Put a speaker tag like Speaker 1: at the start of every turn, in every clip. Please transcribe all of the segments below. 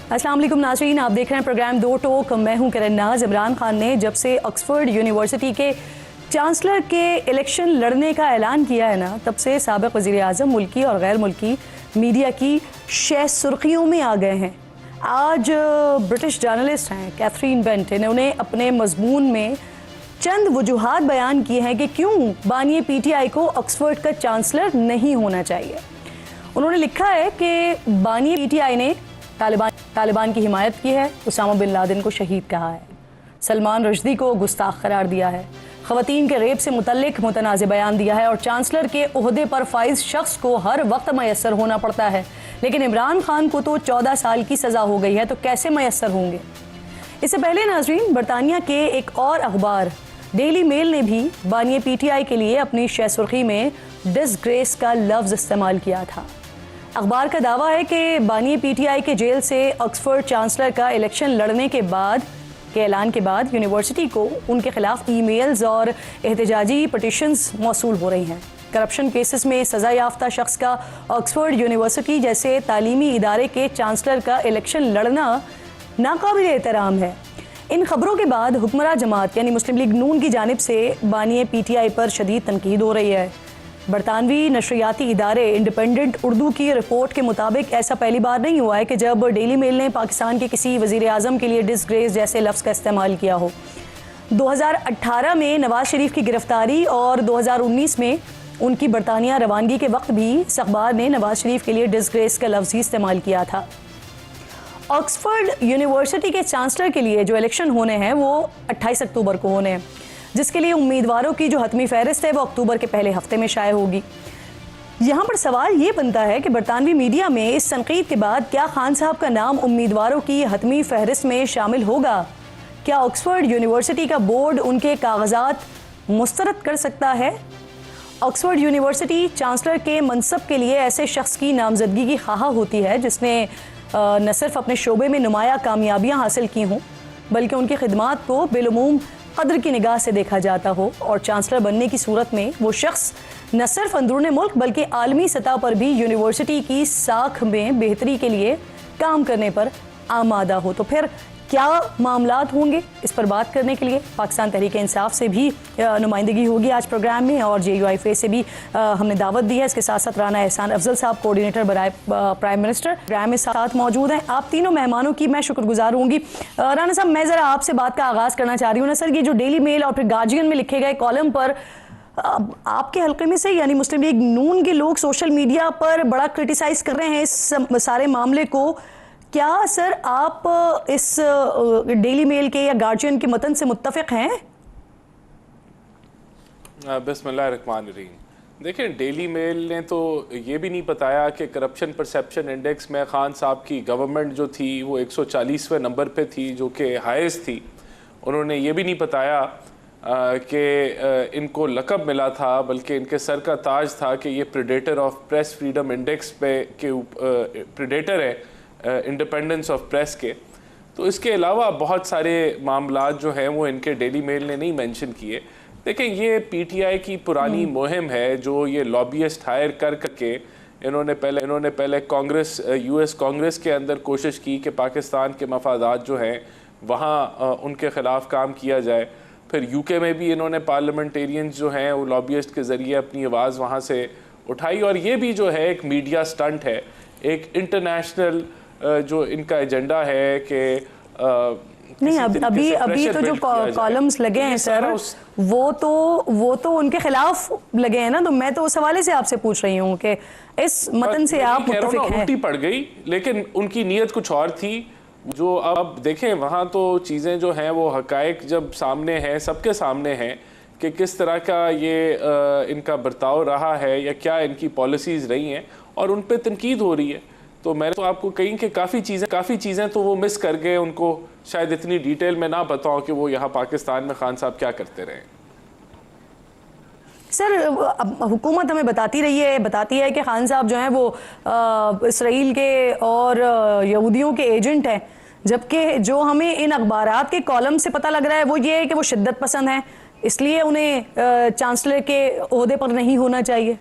Speaker 1: अस्सलाम वालेकुम नाज़रीन, आप देख रहे हैं प्रोग्राम दो टोक। मैं हूं किरण नाज। इमरान खान ने जब से ऑक्सफोर्ड यूनिवर्सिटी के चांसलर के इलेक्शन लड़ने का ऐलान किया है ना, तब से साबिक़ वज़ीर आज़म मुल्की और गैर मुल्की मीडिया की शह सुर्खियों में आ गए हैं। आज ब्रिटिश जर्नलिस्ट हैं कैथरीन बेंट, इन्होंने अपने मजमून में चंद वजूहात बयान किए हैं कि क्यों बानी PTI को ऑक्सफोर्ड का चांसलर नहीं होना चाहिए। उन्होंने लिखा है कि बानी PTI ने तालिबान की हिमायत की है, उसामा बिन लादेन को शहीद कहा है, सलमान रुश्दी को गुस्ताख करार दिया है, ख़वातीन के रेप से मुतल्लिक मुतनाज़ बयान दिया है और चांसलर के ओहदे पर फाइज शख्स को हर वक्त मैसर होना पड़ता है। लेकिन इमरान खान को तो 14 साल की सज़ा हो गई है, तो कैसे मैसर होंगे। इससे पहले नाजरीन, बरतानिया के एक और अखबार डेली मेल ने भी बानी PTI के लिए अपनी शह सुर्खी में डिसग्रेस का लफ्ज़ इस्तेमाल किया था। अखबार का दावा है कि बानी PTI के जेल से ऑक्सफोर्ड चांसलर का इलेक्शन लड़ने के ऐलान के बाद यूनिवर्सिटी को उनके खिलाफ ईमेल्स और एहतजाजी पिटिशंस मौसूल हो रही हैं। करप्शन केसेस में सज़ा याफ्ता शख्स का ऑक्सफोर्ड यूनिवर्सिटी जैसे तालीमी इदारे के चांसलर का इलेक्शन लड़ना नाकाबिल एहतराम है। इन खबरों के बाद हुक्मरां जमात यानी मुस्लिम लीग नून की जानिब से बानी PTI पर शदीद तनकीद हो रही है। बरतानवी नशरियाती इदारे इंडिपेंडेंट उर्दू की रिपोर्ट के मुताबिक ऐसा पहली बार नहीं हुआ है कि जब डेली मेल ने पाकिस्तान के किसी वज़ीर आज़म के लिए डिसग्रेस जैसे लफ्ज़ का इस्तेमाल किया हो। 2018 में नवाज शरीफ की गिरफ्तारी और 2019 में उनकी बरतानिया रवानगी के वक्त भी इस अखबार ने नवाज शरीफ के लिए डिसग्रेस का लफ्ज़ ही इस्तेमाल किया था। ऑक्सफोर्ड यूनिवर्सिटी के चांसलर के लिए जो इलेक्शन होने हैं वो 28 अक्टूबर को होने हैं, जिसके लिए उम्मीदवारों की जो हतमी फहरिस्त है वो अक्टूबर के पहले हफ्ते में शाये होगी। यहाँ पर सवाल ये बनता है कि बरतानवी मीडिया में इस तनकीद के बाद क्या खान साहब का नाम उम्मीदवारों की हतमी फहरिस्त में शामिल होगा? क्या ऑक्सफोर्ड यूनिवर्सिटी का बोर्ड उनके कागजात मुस्तरद कर सकता है? ऑक्सफोर्ड यूनिवर्सिटी चांसलर के मनसब के लिए ऐसे शख्स की नामजदगी की ख्वाह होती है जिसने न सिर्फ अपने शोबे में नुमाया कामयाबियाँ हासिल की हों, बल्कि उनकी खिदमात को बिलूम कदर की निगाह से देखा जाता हो। और चांसलर बनने की सूरत में वो शख्स न सिर्फ अंदरूनी मुल्क बल्कि आलमी सतह पर भी यूनिवर्सिटी की साख में बेहतरी के लिए काम करने पर आमादा हो। तो फिर क्या मामलात होंगे, इस पर बात करने के लिए पाकिस्तान तहरीक इंसाफ से भी नुमाइंदगी होगी आज प्रोग्राम में, और JUIFA से भी हमने दावत दी है। इसके साथ साथ राना एहसान अफजल साहब, कोऑर्डिनेटर बराए प्राइम मिनिस्टर, प्रोग्राम में साथ मौजूद हैं। आप तीनों मेहमानों की मैं शुक्रगुजार होंगी। राना साहब, मैं ज़रा आपसे बात का आगाज़ करना चाह रही हूँ ना सर, ये जो डेली मेल और फिर गार्जियन में लिखे गए कॉलम पर आपके हल्के में से यानी मुस्लिम लीग नून के लोग सोशल मीडिया पर बड़ा क्रिटिसाइज़ कर रहे हैं इस सारे मामले को, क्या सर आप इस डेली मेल के या गार्जियन के मतन से मुत्तफिक हैं?
Speaker 2: बिस्मिल्लाहिर्रहमानिर्रहीम। देखिए, डेली मेल ने तो ये भी नहीं बताया कि करप्शन परसेप्शन इंडेक्स में खान साहब की गवर्नमेंट जो थी वो 140वें नंबर पे थी, जो कि हाईएस्ट थी। उन्होंने ये भी नहीं बताया कि इनको लक़ब मिला था, बल्कि इनके सर का ताज था कि ये predator of press freedom index पे के प्रेडेटर है, इंडिपेंडेंस ऑफ प्रेस के। तो इसके अलावा बहुत सारे मामलात जो हैं वो इनके डेली मेल ने नहीं मेंशन किए। देखें, ये PTI की पुरानी मुहिम है जो ये लॉबियस्ट हायर कर करके इन्होंने पहले कांग्रेस US कांग्रेस के अंदर कोशिश की कि पाकिस्तान के मफादात जो हैं वहाँ उनके ख़िलाफ़ काम किया जाए। फिर UK में भी इन्होंने पार्लियामेंटेरियंस जो हैं वो लॉबियस्ट के ज़रिए अपनी आवाज़ वहाँ से उठाई। और ये भी जो है एक मीडिया स्टंट है, एक इंटरनेशनल जो इनका एजेंडा है कि
Speaker 1: नहीं, अभी तो जो कॉलम्स लगे हैं सर वो तो उनके खिलाफ लगे हैं ना। तो मैं तो उस हवाले से आपसे पूछ रही हूँ कि इस मतन से आप मुत्तफिक हैं?
Speaker 2: उल्टी पड़ गई, लेकिन उनकी नीयत कुछ और थी। जो अब देखें, वहाँ तो चीज़ें जो हैं वो हकायक जब सामने हैं, सबके सामने हैं कि किस तरह का ये इनका बर्ताव रहा है या क्या इनकी पॉलिसीज़ रही हैं, और उन पर तनकीद हो रही है। तो मैंने तो आपको कही कि काफ़ी चीज़ें तो वो मिस कर गए, उनको शायद इतनी डिटेल में ना बताऊं कि वो यहाँ पाकिस्तान में खान साहब क्या करते रहे।
Speaker 1: सर, हुकूमत हमें बताती है कि खान साहब जो हैं वो इसराइल के और यहूदियों के एजेंट हैं, जबकि जो हमें इन अखबारात के कॉलम से पता लग रहा है वो ये है कि वो शिद्दत पसंद हैं, इसलिए उन्हें चांसलर के ओहदे पर नहीं होना चाहिए।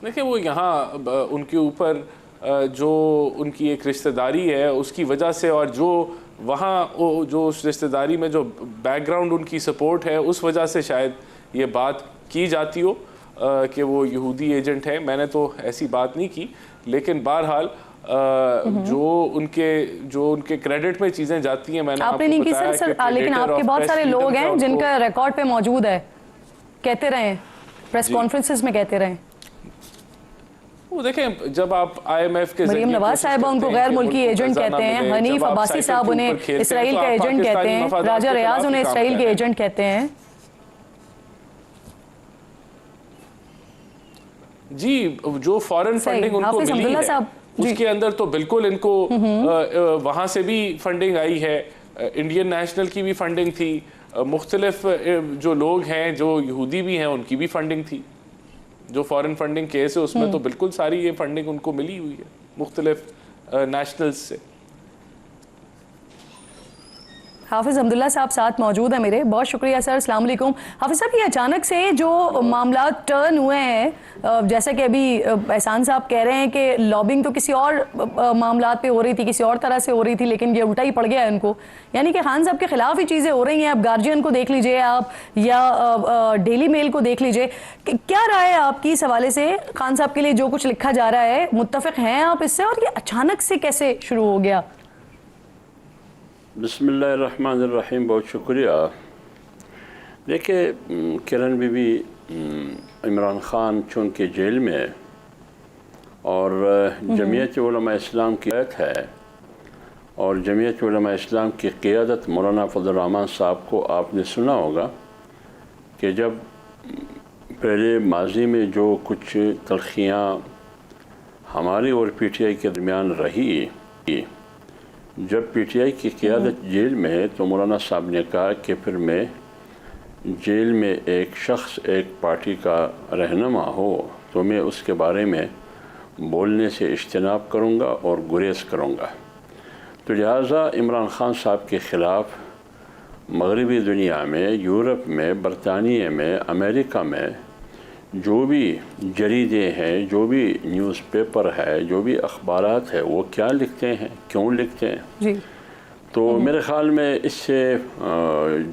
Speaker 2: देखिए, वो यहाँ उनके ऊपर जो उनकी एक रिश्तेदारी है उसकी वजह से, और जो वहाँ जो उस रिश्तेदारी में जो बैकग्राउंड उनकी सपोर्ट है उस वजह से शायद ये बात की जाती हो कि वो यहूदी एजेंट है। मैंने तो ऐसी बात नहीं की, लेकिन बहरहाल जो उनके क्रेडिट में चीज़ें जाती हैं, मैंने
Speaker 1: आपने नहीं की सर, लेकिन आपके बहुत सारे लोग हैं जिनका रिकॉर्ड पे मौजूद है, कहते रहे प्रेस कॉन्फ्रेंसेस में कहते रहे।
Speaker 2: वो देखें, जब आप IMF के
Speaker 1: मरियम नवाज साहिबा उनको गैर मुल्की एजेंट कहते हैं, हनीफ अब्बासी साहब उन्हें इसराइल का एजेंट कहते हैं, राजा रियाज उन्हें इसराइल के एजेंट कहते हैं। जी,
Speaker 2: जो फॉरेन फंडिंग उनको मिली है उसके अंदर तो बिल्कुल इनको वहाँ से भी फंडिंग आई है, इंडियन नेशनल की भी फंडिंग थी, मुख्तलिफ जो लोग हैं जो यहूदी भी हैं उनकी भी फंडिंग थी। जो फॉरेन फंडिंग केस है उसमें तो बिल्कुल सारी ये फंडिंग उनको मिली हुई है मुख्तलिफ नेशनल्स से।
Speaker 1: हाफिज़ अब्दुल्ला साहब साथ मौजूद है मेरे, बहुत शुक्रिया सर। अस्सलाम वालेकुम। हाफिज़ साहब, ये अचानक से जो मामला टर्न हुए हैं, जैसे कि अभी एहसान साहब कह रहे हैं कि लॉबिंग तो किसी और मामला पे हो रही थी, किसी और तरह से हो रही थी, लेकिन ये उल्टा ही पड़ गया इनको, यानी कि खान साहब के खिलाफ ही चीज़ें हो रही हैं। आप गार्जियन को देख लीजिए आप, या डेली मेल को देख लीजिए। क्या राय है आपकी इस हवाले से? खान साहब के लिए जो कुछ लिखा जा रहा है, मुत्तफ़िक़ हैं आप इससे, और ये अचानक से कैसे शुरू हो गया?
Speaker 3: बिस्मिल्लाहिर्रहमानिर्रहीम, बहुत शुक्रिया। देखिए, किरण बीबी इमरान ख़ान चूँकि जेल में और जमीयत उलमा इस्लाम की क़यादत है, और जमीयत उलमा इस्लाम की क़यादत मौलाना फजल रहमान साहब को आपने सुना होगा कि जब पहले माजी में जो कुछ तलखियाँ हमारी और PTI के दरमियान रही, जब PTI की क़यादत जेल में है तो मौलाना साहब ने कहा कि फिर मैं जेल में एक शख्स एक पार्टी का रहनुमा हो तो मैं उसके बारे में बोलने से इज्तनाब करूँगा और गुरेज करूँगा। तो लिहाजा इमरान ख़ान साहब के ख़िलाफ़ मगरबी दुनिया में, यूरोप में, बरतानिया में, अमेरिका में जो भी जरीदे हैं, जो भी न्यूज़पेपर है, जो भी अखबारात है, वो क्या लिखते हैं, क्यों लिखते हैं
Speaker 1: जी।
Speaker 3: तो मेरे ख़्याल में इससे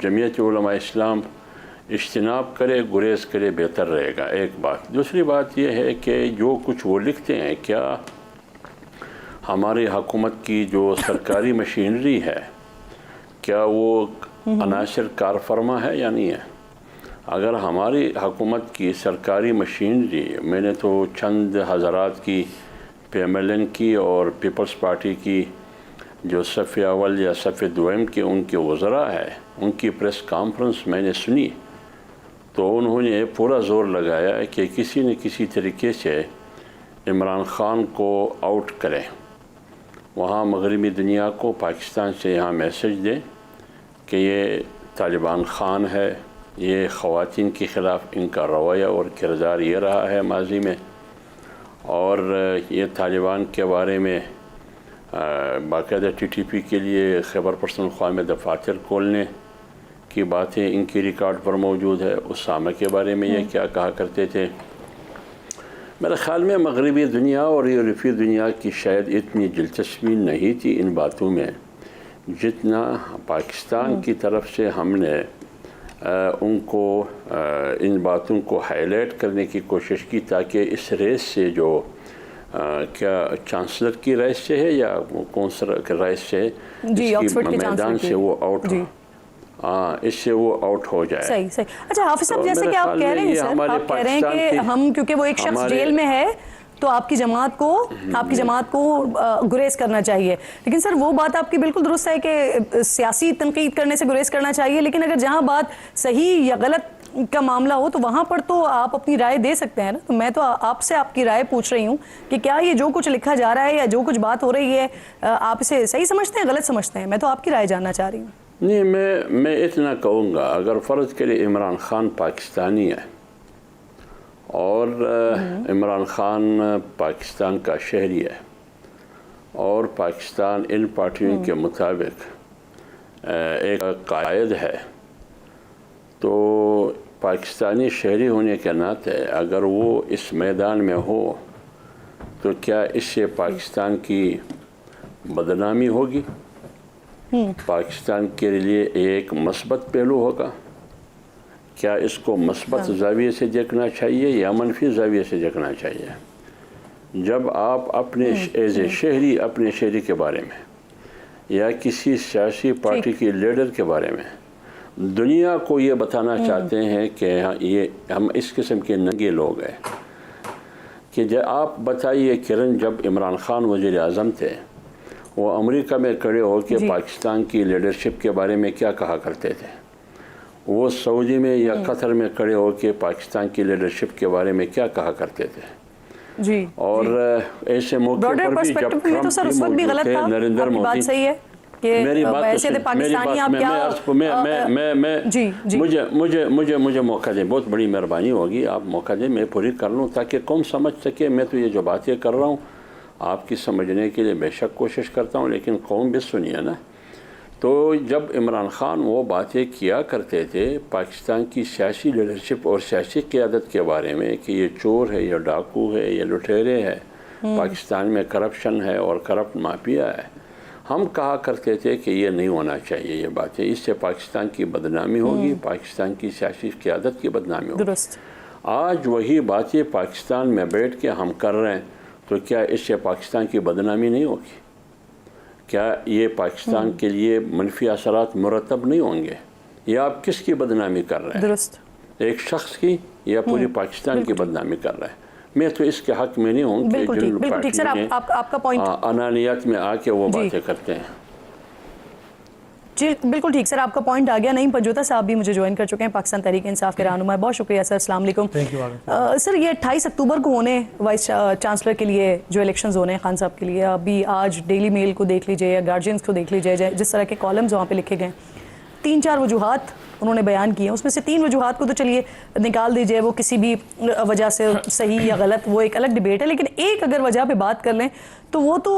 Speaker 3: जमीयत उलमा इस्लाम इज्तनाब करे, गुरेज करे, बेहतर रहेगा। एक बात। दूसरी बात यह है कि जो कुछ वो लिखते हैं, क्या हमारी हुकूमत की जो सरकारी मशीनरी है, क्या वो अनासर कार फरमा है या नहीं है? अगर हमारी हुकूमत की सरकारी मशीनरी, मैंने तो चंद हज़ारात की PMLN की और पीपल्स पार्टी की जो सफ़े अव्वल या सफ़े दुआम के उनके वज़रा है, उनकी प्रेस कॉन्फ्रेंस मैंने सुनी, तो उन्होंने पूरा ज़ोर लगाया कि किसी न किसी तरीके से इमरान ख़ान को आउट करें, वहाँ मगरबी दुनिया को, पाकिस्तान से यहाँ मैसेज दें कि ये तालिबान ख़ान है, ये ख़वातीन के ख़िलाफ़ इनका रवैया और किरदार ये रहा है माजी में, और ये तालिबान के बारे में बाकायदा TTP के लिए खैबर पख्तूनख्वा में दफातर खोलने की बातें इनकी रिकॉर्ड पर मौजूद है। उसामा के बारे में ये क्या कहा करते थे। मेरे ख़्याल में मगरबी दुनिया और यूरोपीय दुनिया की शायद इतनी दिलचस्पी नहीं थी इन बातों में जितना पाकिस्तान की तरफ से हमने उनको इन बातों को हाईलाइट करने की कोशिश की, ताकि इस रेस से जो क्या चांसलर की रेस से है या कौन सा रेस से इसकी मैदान से वो आउट हो, इससे वो आउट हो जाए।
Speaker 1: सही सही। अच्छा हाफिज़ साहब, जैसे कि आप कह रहे हैं सर, आप कह रहे हैं कि हम, क्योंकि वो एक शख्स जेल में है तो आपकी जमात को गुरेज करना चाहिए, लेकिन सर वो बात आपकी बिल्कुल दुरुस्त है कि सियासी तनकीद करने से गुरेज करना चाहिए, लेकिन अगर जहां बात सही या गलत का मामला हो तो वहां पर तो आप अपनी राय दे सकते हैं ना। तो मैं तो आपसे आपकी राय पूछ रही हूं कि क्या ये जो कुछ लिखा जा रहा है या जो कुछ बात हो रही है, आप इसे सही समझते हैं, गलत समझते हैं? मैं तो आपकी राय जानना चाह रही हूँ।
Speaker 3: नहीं, मैं इतना कहूँगा, अगर फ़र्ज़ के लिए इमरान ख़ान पाकिस्तानी है और इमरान ख़ान पाकिस्तान का शहरी है और पाकिस्तान इन पार्टियों के मुताबिक एक कायद है, तो पाकिस्तानी शहरी होने के नाते अगर वो इस मैदान में हो तो क्या इससे पाकिस्तान की बदनामी होगी? पाकिस्तान के लिए एक मस्बत पहलू होगा? क्या इसको मस्बत ज़ाविये से देखना चाहिए या मनफी ज़ाविये से देखना चाहिए? जब आप अपने एज ए शहरी अपने शहरी के बारे में या किसी सियासी पार्टी के लीडर के बारे में दुनिया को ये बताना चाहते हैं कि ये हम इस किस्म के नंगे लोग हैं, कि जब आप बताइए किरण, जब इमरान खान वज़ीर आज़म थे वो अमेरिका में खड़े होकर पाकिस्तान की लीडरशिप के बारे में क्या कहा करते थे? वो सऊदी में या कतर में खड़े होकर पाकिस्तान की लीडरशिप के बारे में क्या कहा करते थे?
Speaker 1: जी,
Speaker 3: और ऐसे मौके पर भी जब ट्रंप
Speaker 1: तो सर उस वक्त भी गलत था,
Speaker 3: नरेंद्र मोदी,
Speaker 1: बात सही है कि
Speaker 3: मेरी बात
Speaker 1: ऐसे थे पाकिस्तानी, आप
Speaker 3: क्या मुझे मौका दें, बहुत बड़ी मेहरबानी होगी, आप मौका दें, मैं पूरी कर लूँ ताकि कौन समझ सके। मैं तो ये जो बातें कर रहा हूँ आपकी समझने के लिए बेशक कोशिश करता हूँ, लेकिन कौन भी सुनिए ना। तो जब इमरान खान वो बातें किया करते थे पाकिस्तान की सियासी लीडरशिप और सियासी क़यादत के बारे में कि ये चोर है, ये डाकू है, ये लुटेरे है, पाकिस्तान में करप्शन है और करप्ट माफिया है, हम कहा करते थे कि ये नहीं होना चाहिए ये बातें, इससे पाकिस्तान की बदनामी होगी, पाकिस्तान की सियासी क़यादत की बदनामी होगी। आज वही बातें पाकिस्तान में बैठ के हम कर रहे हैं, तो क्या इससे पाकिस्तान की बदनामी नहीं होगी? क्या ये पाकिस्तान के लिए मनफी असरात मुरतब नहीं होंगे? या आप किसकी बदनामी कर रहे हैं? एक शख्स की या पूरी पाकिस्तान की बदनामी कर रहे हैं? मैं तो इसके हक में नहीं हूँ कि जिन पार्टियों ने अनानियत में आके वो बातें करते हैं।
Speaker 1: जी बिल्कुल ठीक सर, आपका पॉइंट आ गया। नहीं पंजोता साहब भी मुझे ज्वाइन कर चुके हैं, पाकिस्तान तहरीक इंसाफ के रहनुमा। बहुत शुक्रिया सर, अस्सलाम वालेकुम। सर ये 28 अक्टूबर को होने वाइस चांसलर के लिए जो इलेक्शंस होने हैं खान साहब के लिए, अभी आज डेली मेल को देख लीजिए या गार्जियंस को देख लीजिए, जिस तरह के कॉलम्स वहाँ पे लिखे गए, 3-4 वजूहात उन्होंने बयान किए, उसमें से 3 वजूहात को तो चलिए निकाल दीजिए, वो किसी भी वजह से सही या गलत वो एक अलग डिबेट है, लेकिन एक अगर वजह पे बात कर लें तो वो तो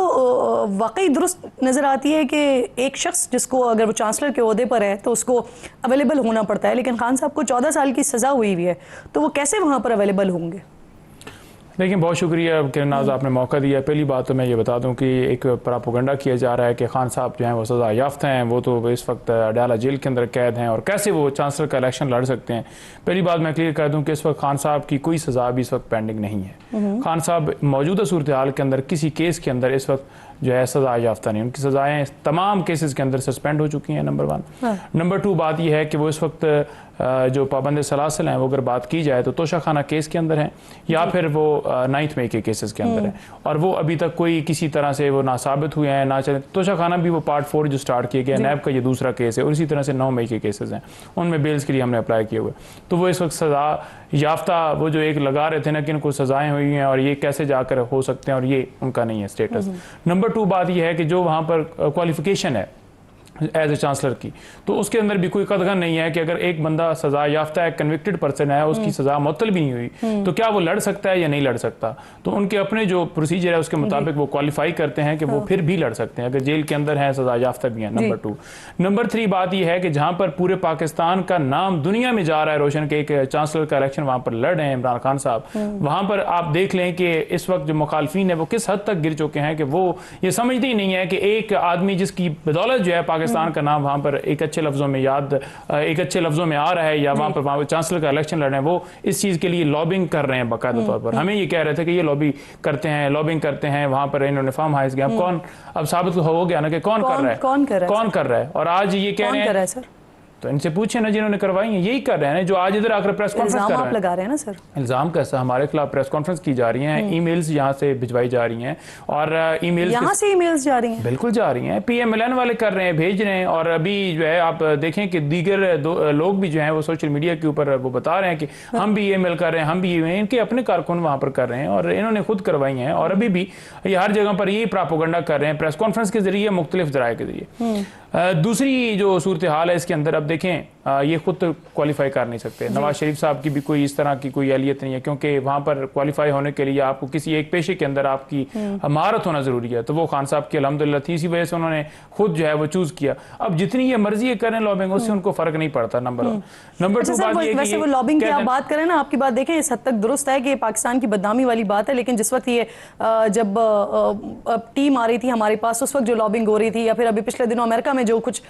Speaker 1: वाकई दुरुस्त नज़र आती है कि एक शख्स जिसको अगर वो चांसलर के ओहदे पर है तो उसको अवेलेबल होना पड़ता है, लेकिन खान साहब को 14 साल की सज़ा हुई है, तो वो कैसे वहाँ पर अवेलेबल होंगे?
Speaker 4: देखिए बहुत शुक्रिया किरण नाज, आपने मौका दिया। पहली बात तो मैं ये बता दूं कि एक प्रोपेगेंडा किया जा रहा है कि खान साहब जो हैं वो सज़ा याफ्ता हैं, वो तो इस वक्त अडयाला जेल के अंदर कैद हैं और कैसे वो चांसलर का इलेक्शन लड़ सकते हैं। पहली बात मैं क्लियर कर दूं कि इस वक्त खान साहब की कोई सज़ा भी इस वक्त पेंडिंग नहीं है। खान साहब मौजूदा सूरत हाल के अंदर किसी केस के अंदर इस वक्त जो है सज़ा याफ्ता नहीं, उनकी सज़ाएँ तमाम केसेस के अंदर सस्पेंड हो चुकी हैं, नंबर 1। नंबर 2 बात यह है कि वो इस वक्त जो पाबंद सलासिल हैं वो अगर बात की जाए तो तोशाखाना केस के अंदर हैं या फिर वो 9 मई के केसेस के अंदर है, और वो अभी तक कोई किसी तरह से वो ना साबित हुए हैं ना चले। तोशाखाना भी वो पार्ट 4 जो स्टार्ट किया गया, नैब का ये दूसरा केस है, और इसी तरह से 9 मई के केसेस हैं, उनमें बेल्स के लिए हमने अप्लाई किए हुए। तो वो इस वक्त सज़ा याफ्ता वो जो एक लगा रहे थे ना कि इनको सज़ाएँ हुई हैं और ये कैसे जाकर हो सकते हैं, और ये उनका नहीं है स्टेटस। नंबर 2 बात यह है कि जो वहाँ पर क्वालिफिकेशन है एज ए चांसलर की, तो उसके अंदर भी कोई कदगन नहीं है कि अगर एक बंदा सजा याफ्ता है, कन्विक्टेड पर्सन है, उसकी सजा मुअत्तल भी नहीं हुई, तो क्या वो लड़ सकता है या नहीं लड़ सकता? तो उनके अपने जो प्रोसीजर है उसके मुताबिक वो क्वालिफाई करते हैं कि वो फिर भी लड़ सकते हैं अगर जेल के अंदर है, सजा याफ्ता भी है। नंबर 2। नंबर 3 बात यह है कि जहां पर पूरे पाकिस्तान का नाम दुनिया में जा रहा है रोशन के एक चांसलर का इलेक्शन वहां पर लड़ रहे हैं इमरान खान साहब, वहां पर आप देख लें कि इस वक्त जो मुखालफीन है वो किस हद तक गिर चुके हैं कि वो ये समझते ही नहीं है कि एक आदमी जिसकी बदौलत जो है पाकिस्तान का नाम वहां पर एक अच्छे लफ्जों में एक अच्छे लफ्जों में आ रहा है, या वहां पर चांसलर का इलेक्शन लड़ रहे हैं, वो इस चीज के लिए लॉबिंग कर रहे हैं बाकायदा तौर पर। हमें ये कह रहे थे कि ये लॉबिंग करते हैं, वहां पर इन्होंने फार्म हाउस गया, कौन अब साबित हो गया ना कि कौन कर रहा है, और आज ये कह रहे हैं तो इनसे पूछे ना जिन्होंने करवाई है, यही कर रहे हैं जो आज इधर आकर प्रेस कॉन्फ्रेंस कर रहे हैं।
Speaker 1: लगा रहे हैं ना सर,
Speaker 4: इल्जाम कैसा? हमारे खिलाफ प्रेस कॉन्फ्रेंस की जा रही हैं, ईमेल्स यहाँ से भिजवाई जा रही हैं, और ईमेल्स
Speaker 1: यहाँ से ईमेल्स जा रही हैं,
Speaker 4: बिल्कुल जा रही हैं, PMLN वाले कर रहे हैं, भेज रहे हैं। और अभी जो है आप देखें कि दीगर लोग भी जो है वो सोशल मीडिया के ऊपर वो बता रहे हैं कि हम भी ईमेल कर रहे हैं, हम भी इनके अपने कारकुन वहाँ पर कर रहे हैं, और इन्होंने खुद करवाई हैं, और अभी भी ये हर जगह पर यही प्रोपेगेंडा कर रहे हैं प्रेस कॉन्फ्रेंस के जरिए, मुख्तलिफ जराये के जरिए। दूसरी जो सूरत हाल है इसके अंदर, अब देखें ये खुद तो क्वालिफाई कर नहीं सकते। नवाज शरीफ साहब की भी कोई इस तरह की कोई एहलियत नहीं है, क्योंकि वहाँ पर क्वालिफाई होने के लिए आपको किसी एक पेशे के अंदर आपकी महारत होना ज़रूरी है। तो वो खान साहब की अल्हम्दुलिल्लाह थी, इसी वजह से उन्होंने खुद जो है वो चूज़ किया। अब जितनी ये मर्जी करें लॉबिंग, उससे उनको फ़र्क नहीं पड़ता। नंबर 2 बात ये
Speaker 1: वैसे वो लॉबिंग की आप बात करें ना, आपकी बात देखें इस हद तक दुरुस्त है कि पाकिस्तान की बदनामी वाली बात है, लेकिन जिस वक्त ये जब टीम आ रही थी हमारे पास, उस वक्त जो लॉबिंग हो रही थी, या फिर अभी पिछले दिनों अमेरिका में जो कुछ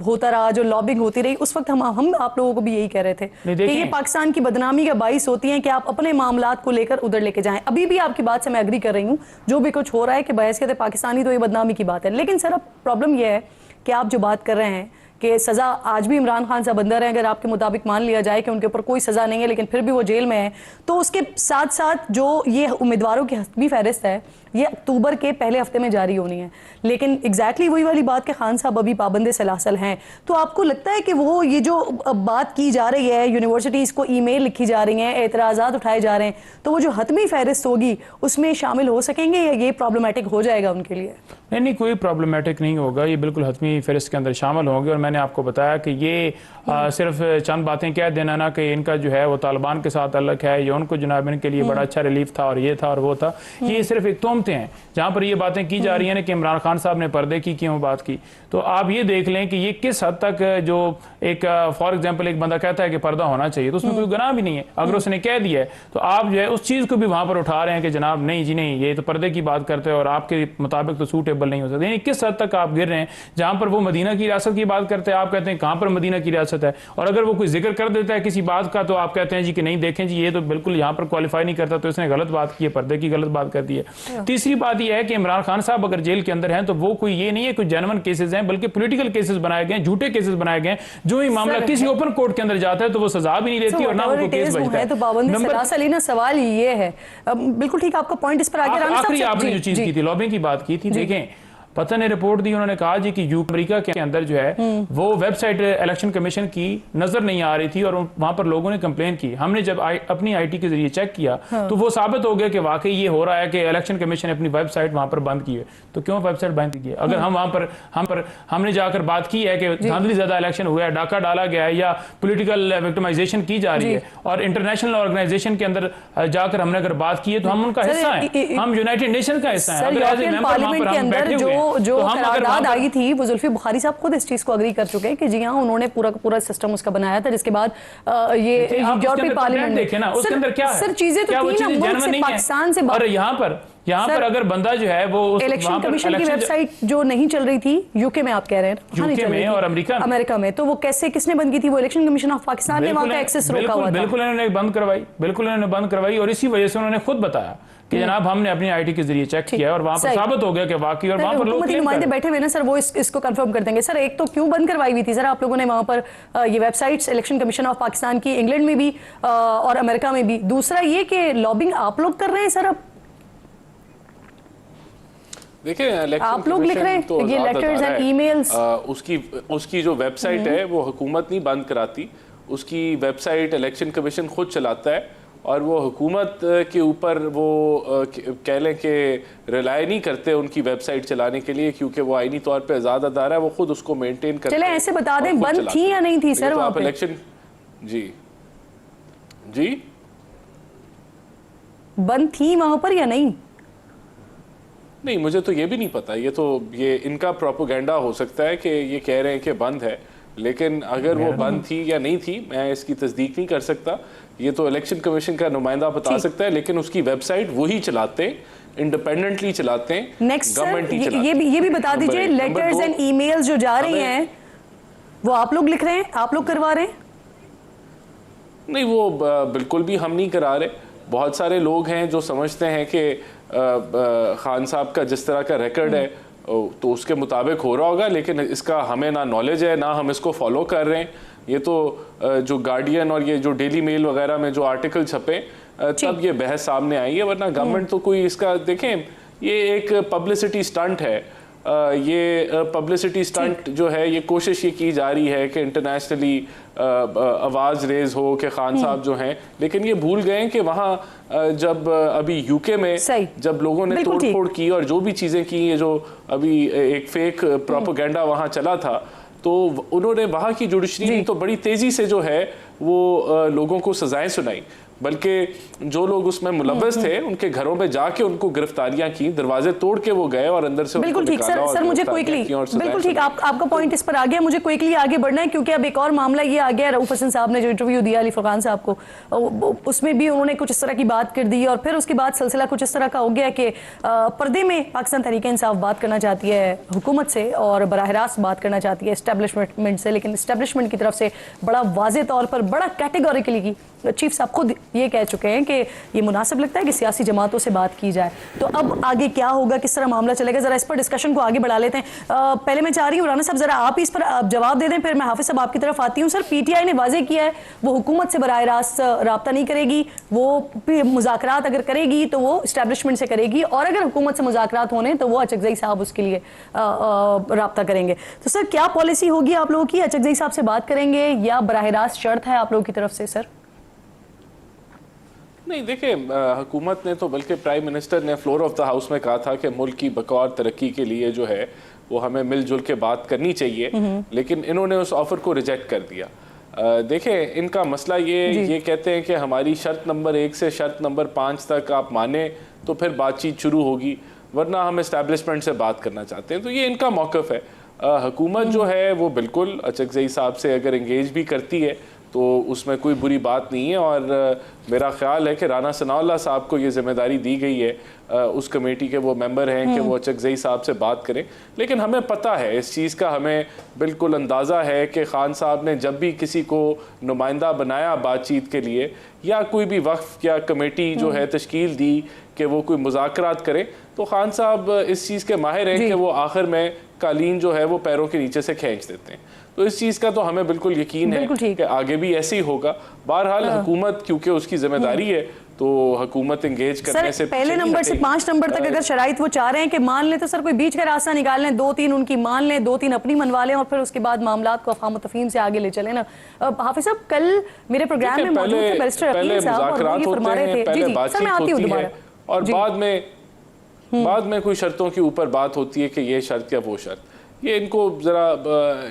Speaker 1: होता रहा, जो लॉबिंग होती रही, उस वक्त हम आप लोगों को भी यही कह रहे थे कि ये पाकिस्तान की बदनामी का बाइस होती है कि आप अपने मामलात को लेकर उधर लेके जाएं। अभी भी आपकी बात से मैं एग्री कर रही हूं, जो भी कुछ हो रहा है कि बहैसियत पाकिस्तानी तो ये बदनामी की बात है। लेकिन सर अब प्रॉब्लम यह है कि आप जो बात कर रहे हैं कि सज़ा आज भी इमरान खान साहब अंदर हैं, अगर आपके मुताबिक मान लिया जाए कि उनके ऊपर कोई सज़ा नहीं है लेकिन फिर भी वो जेल में है, तो उसके साथ साथ जो ये उम्मीदवारों की हस्बी फहरिस्त है ये अक्टूबर के पहले हफ्ते में जारी होनी है। लेकिन एग्जैक्टली वही वाली बात कि खान साहब अभी पाबंद सलासल हैं। तो आपको लगता है कि वो ये जो बात की जा रही है, यूनिवर्सिटीज़ को ईमेल लिखी जा रही हैं, एतराज़ात उठाए जा रहे हैं, तो वो जो हतमी फहरिस्त होगी उसमें शामिल हो सकेंगे या ये प्रॉब्लमेटिक हो जाएगा उनके लिए?
Speaker 4: नहीं, कोई प्रॉब्लमेटिक नहीं होगा, ये बिल्कुल हतमी फहरिस्त के अंदर शामिल होंगे। और मैंने आपको बताया कि ये सिर्फ चंद बातें कह देना ना कि इनका जो है वो तालिबान के साथ अलग है, या उनको जनाब इनके लिए बड़ा अच्छा रिलीफ था और ये था और वो था, ये सिर्फ एक तोहमतें हैं। जहाँ पर ये बातें की जा रही हैं कि इमरान खान साहब ने पर्दे की क्यों बात की, तो आप ये देख लें कि ये किस हद तक जो एक फॉर एग्जाम्पल एक बंदा कहता है कि पर्दा होना चाहिए, तो उसमें कोई गुनाह भी नहीं है। अगर उसने कह दिया है तो आप जो है उस चीज़ को भी वहाँ पर उठा रहे हैं कि जनाब नहीं जी नहीं, ये तो पर्दे की बात करते हैं और आपके मुताबिक तो सूटेबल नहीं हो सकते। यानी किस हद तक आप गिर रहे हैं। जहाँ पर वो मदीना की रियासत की बात करते हैं, आप कहते हैं कहाँ पर मदीना की रियासत है, और अगर वो कोई जिक्र कर देता है किसी बात का तो आप कहते हैं जी कि नहीं देखें जी ये तो बिल्कुल यहाँ पर क्वालिफाई नहीं करता, तो इसने गलत बात की है, पर्दे की गलत बात कर दी है। तीसरी बात यह है कि इमरान खान साहब अगर जेल के अंदर हैं तो वो कोई ये नहीं है कोई जेन्युइन केसेस हैं, बल्कि पॉलिटिकल केसेस बनाए गए, झूठे केसेस बनाए गए। जो ही मामला किसी ओपन कोर्ट के अंदर जाता है तो वो सजा भी नहीं देती और ना उनको केस बचता है।
Speaker 1: तो पाबंदी सलासल ना, सवाल ये है, बिल्कुल ठीक आपका पॉइंट इस पर आगे
Speaker 4: आखिरी आपने जो चीज की थी लॉबिंग की बात की थी, देखें पता ने रिपोर्ट दी, उन्होंने कहा जी कि अमेरिका के अंदर जो है वो वेबसाइट इलेक्शन कमीशन की नजर नहीं आ रही थी और वहां पर लोगों ने कंप्लेन की। हमने जब अपनी आईटी के जरिए चेक किया तो वो साबित हो गया कि वाकई ये हो रहा है कि इलेक्शन कमीशन ने अपनी वेबसाइट वहां पर बंद की है। तो क्यों वेबसाइट बंद की है? अगर हम वहां पर हमने जाकर बात की है कि धांधली ज्यादा इलेक्शन हुआ है, डाका डाला गया है या पोलिटिकल विक्टिमाइजेशन की जा रही है, और इंटरनेशनल ऑर्गेनाइजेशन के अंदर जाकर हमने अगर बात की है तो हम उनका हिस्सा है, हम यूनाइटेड नेशन का हिस्सा है।
Speaker 1: जो करारदाद आई थी वो जुल्फी बुखारी साहब खुद इस चीज को अग्री कर चुके हैं कि जी हाँ उन्होंने पूरा का पूरा सिस्टम उसका बनाया था, जिसके बाद ये यूरोपीय पार्लियामेंट
Speaker 4: देखे ना उसके अंदर क्या है,
Speaker 1: सर चीजें तो थी ना, मुल्क से पाकिस्तान से।
Speaker 4: और यहाँ पर अगर बंदा जो है वो
Speaker 1: इलेक्शन कमीशन की वेबसाइट जो नहीं चल रही थी यूके में, आप कह रहे हैं
Speaker 4: यूके में और अमेरिका
Speaker 1: में, तो वो कैसे किसने बंद की थी? वो इलेक्शन कमीशन ऑफ पाकिस्तान ने वहां का एक्सेस रोका हुआ था।
Speaker 4: बिल्कुल इन्होंने बंद करवाई और इसी वजह से उन्होंने खुद बताया कि जनाब हमने अपनी आईटी के जरिए चेक किया और वहां पर साबित हो गया कि वाकई, और वहां पर लोग
Speaker 1: नुमाइंदे बैठे हुए ना सर, वो इसको कंफर्म कर देंगे। सर एक तो क्यों बंद करवाई हुई थी सर आप लोगों ने वहां पर ये websites election commission of Pakistan की, इंग्लैंड में भी और अमेरिका में भी? दूसरा ये कि लॉबिंग आप लोग कर रहे हैं सर, अब
Speaker 2: देखिए
Speaker 1: आप लोग लिख रहे हैं तो ये लेटर्स एंड ईमेल्स,
Speaker 2: उसकी जो वेबसाइट है वो हुकूमत नहीं बंद कराती, उसकी वेबसाइट इलेक्शन कमीशन खुद चलाता है और वो हुकूमत के ऊपर वो कह लें कि रिलाय नहीं करते उनकी वेबसाइट चलाने के लिए, क्योंकि वो आईनी तौर पे आज़ाद अदारा है, वो खुद उसको मेंटेन करते हैं।
Speaker 1: चले ऐसे बता दें बंद थी या नहीं थी सर वहाँ पे
Speaker 2: इलेक्शन? जी
Speaker 1: बंद थी वहाँ पर या नहीं?
Speaker 2: नहीं, मुझे तो ये भी नहीं पता, ये इनका प्रोपेगेंडा हो सकता है कि ये कह रहे हैं कि बंद है, लेकिन अगर वो बंद थी या नहीं थी मैं इसकी तस्दीक नहीं कर सकता, ये तो इलेक्शन कमीशन का नुमाइंदा बता सकता है, लेकिन उसकी वेबसाइट वही चलाते हैं, इंडिपेंडेंटली चलाते हैं,
Speaker 1: गवर्नमेंट ही चलाते हैं। ये भी बता दीजिए लेटर्स एंड ईमेल्स जो जा रही हैं वो आप लोग लिख रहे हैं, आप लोग करवा रहे हैं?
Speaker 2: नहीं, वो बिल्कुल भी हम नहीं करा रहे। बहुत सारे लोग हैं जो समझते हैं कि खान साहब का जिस तरह का रिकॉर्ड है तो उसके मुताबिक हो रहा होगा, लेकिन इसका हमें ना नॉलेज है ना हम इसको फॉलो कर रहे हैं। ये तो जो गार्डियन और ये जो डेली मेल वगैरह में जो आर्टिकल छपे तब ये बहस सामने आई है, वरना गवर्नमेंट तो कोई इसका, देखें ये एक पब्लिसिटी स्टंट है, ये पब्लिसिटी स्टंट जो है ये कोशिश ये की जा रही है कि इंटरनेशनली आवाज़ रेज हो कि खान साहब जो हैं, लेकिन ये भूल गए कि वहाँ जब अभी यूके में जब लोगों ने तोड़फोड़ की और जो भी चीज़ें की, ये जो अभी एक फेक प्रोपेगेंडा वहाँ चला था, तो उन्होंने वहाँ की जुडिशरी तो बड़ी तेज़ी से जो है वो लोगों को सजाएं सुनाई, बल्कि जो लोग उसमें मुलव्वस थे उनके घरों पे जाके उनको गिरफ्तारियां की, दरवाजे तोड़ के वो गए और अंदर से
Speaker 1: बिल्कुल ठीक सर मुझे क्विकली बिल्कुल ठीक आपका पॉइंट इस पर आ गया, मुझे क्विकली आगे बढ़ना है क्योंकि अब एक और मामला ये आ गया। रऊफ हसन साहब ने जो इंटरव्यू दिया अली फरकान साहब को, उसमें भी उन्होंने कुछ इस तरह की बात कर दी और फिर उसके बाद सिलसिला कुछ इस तरह का हो गया कि पर्दे में पाकिस्तान तहरीक इंसाफ बात करना चाहती है हुकूमत से और बराह रास्त बात करना चाहती है एस्टेब्लिशमेंट से, लेकिन एस्टेब्लिशमेंट की तरफ से बड़ा वाज़ेह तौर पर बड़ा कैटेगोरिकली की चीफ साहब खुद ये कह चुके हैं कि ये मुनासिब लगता है कि सियासी जमातों से बात की जाए। तो अब आगे क्या होगा, किस तरह मामला चलेगा, जरा इस पर डिस्कशन को आगे बढ़ा लेते हैं। पहले मैं चाह रही हूँ राना साहब जरा आप इस पर जवाब दे दें, फिर मैं हाफिज साहब आपकी तरफ आती हूँ। सर पीटीआई ने वाजे किया है वो हुकूमत से बराह रास्त रब्ता नहीं करेगी, वो मुज़ाकरात अगर करेगी तो वो इस्टेब्लिशमेंट से करेगी और अगर हुकूमत से मुज़ाकरात होने तो वो अचकज़ई साहब उसके लिए रब्ता करेंगे। तो सर क्या पॉलिसी होगी आप लोगों की, अचकज़ई साहब से बात करेंगे या बराह रास्त शर्त है आप लोगों की तरफ से? सर
Speaker 2: नहीं, देखिए हुकूमत ने तो बल्कि प्राइम मिनिस्टर ने फ्लोर ऑफ द हाउस में कहा था कि मुल्क की बकौर तरक्की के लिए जो है वो हमें मिलजुल के बात करनी चाहिए, लेकिन इन्होंने उस ऑफर को रिजेक्ट कर दिया। देखें इनका मसला ये कहते हैं कि हमारी शर्त नंबर 1 से शर्त नंबर 5 तक आप माने तो फिर बातचीत शुरू होगी, वरना हम इस्टेब्लिशमेंट से बात करना चाहते हैं। तो ये इनका मौक़िफ़ है। हुकूमत जो है वो बिल्कुल अचकज़ई साहब से अगर इंगेज भी करती है तो उसमें कोई बुरी बात नहीं है और मेरा ख्याल है कि राना सनाउल्लाह साहब को ये जिम्मेदारी दी गई है, उस कमेटी के वो मेंबर हैं कि वो अचकज़ई साहब से बात करें। लेकिन हमें पता है इस चीज़ का, हमें बिल्कुल अंदाज़ा है कि खान साहब ने जब भी किसी को नुमाइंदा बनाया बातचीत के लिए या कोई भी वक्फ या कमेटी जो है तश्कील दी कि वो कोई मुज़ाकरात करें, तो खान साहब इस चीज़ के माहिर हैं कि वो आखिर में कालीन जो है वो पैरों के नीचे से खींच देते हैं। तो इस चीज़ का तो हमें बिल्कुल यकीन है कि आगे भी ऐसे ही होगा। बहरहाल हुकूमत क्योंकि उसकी जिम्मेदारी है तो हुकूमत इंगेज करने से
Speaker 1: पहले नंबर से 5 नंबर तक अगर शराइत वो चाह रहे हैं कि मान लें तो सर कोई बीच का रास्ता निकाल लें, 2-3 उनकी मान लें, 2-3 अपनी मनवा लें और फिर उसके बाद मामलात को अफ़हाम तफ़हीम से आगे ले चलें ना। हाफिज साहब कल मेरे प्रोग्राम में मौजूद थे बैरिस्टर अकील साहब और वो फरमा रहे थे, जी सर मैं आती हूँ दोबारा,
Speaker 2: और बाद में कोई शर्तों के ऊपर बात होती है कि ये शर्त या वो शर्त। ये इनको ज़रा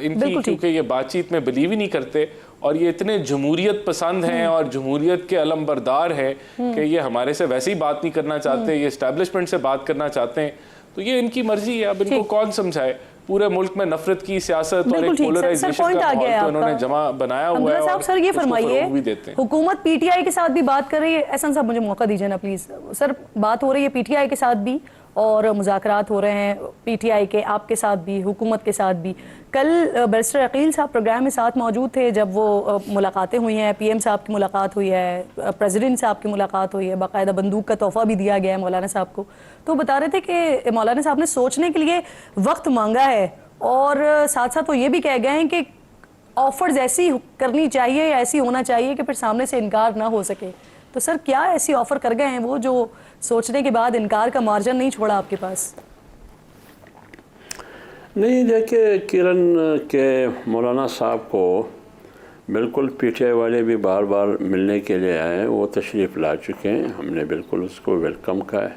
Speaker 2: इनकी क्योंकि ये बातचीत में बिलीव ही नहीं करते और ये इतने जमहूरियत पसंद हैं और जमहूरियत के अलमबरदार हैं कि ये हमारे से वैसे ही बात नहीं करना चाहते, ये इस्टेब्लिशमेंट से बात करना चाहते हैं। तो ये इनकी मर्जी है, अब इनको कौन समझाए। पूरे मुल्क में नफरत की सियासत और एक पोलराइजेशन का माहौल तो इन्होंने जमा बनाया हुआ है।
Speaker 1: साहब सर ये फरमाइए, हुकूमत पीटीआई के साथ भी बात कर रही है, एहसान साहब मुझे मौका दीजिए ना प्लीज। सर बात हो रही है पीटीआई के साथ भी और मुज़ाकरात हो रहे हैं पीटीआई के आपके साथ भी हुकूमत के साथ भी। कल बैरिस्टर अकील साहब प्रोग्राम में साथ मौजूद थे जब वो मुलाकातें हुई हैं, पीएम साहब की मुलाकात हुई है, प्रेसिडेंट साहब की मुलाकात हुई है, बाकायदा बंदूक का तोहफा भी दिया गया है मौलाना साहब को। तो बता रहे थे कि मौलाना साहब ने सोचने के लिए वक्त मांगा है और साथ साथ वो ये भी कह गए हैं कि ऑफर्स ऐसी करनी चाहिए या ऐसी होना चाहिए कि फिर सामने से इनकार ना हो सके। तो सर क्या ऐसी ऑफर कर गए हैं वो जो सोचने के बाद इनकार का मार्जिन नहीं छोड़ा आपके पास?
Speaker 3: नहीं, देखिए किरण के मौलाना साहब को बिल्कुल पीटीआई वाले भी बार बार मिलने के लिए आए, वो तशरीफ़ ला चुके हैं, हमने बिल्कुल उसको वेलकम किया है।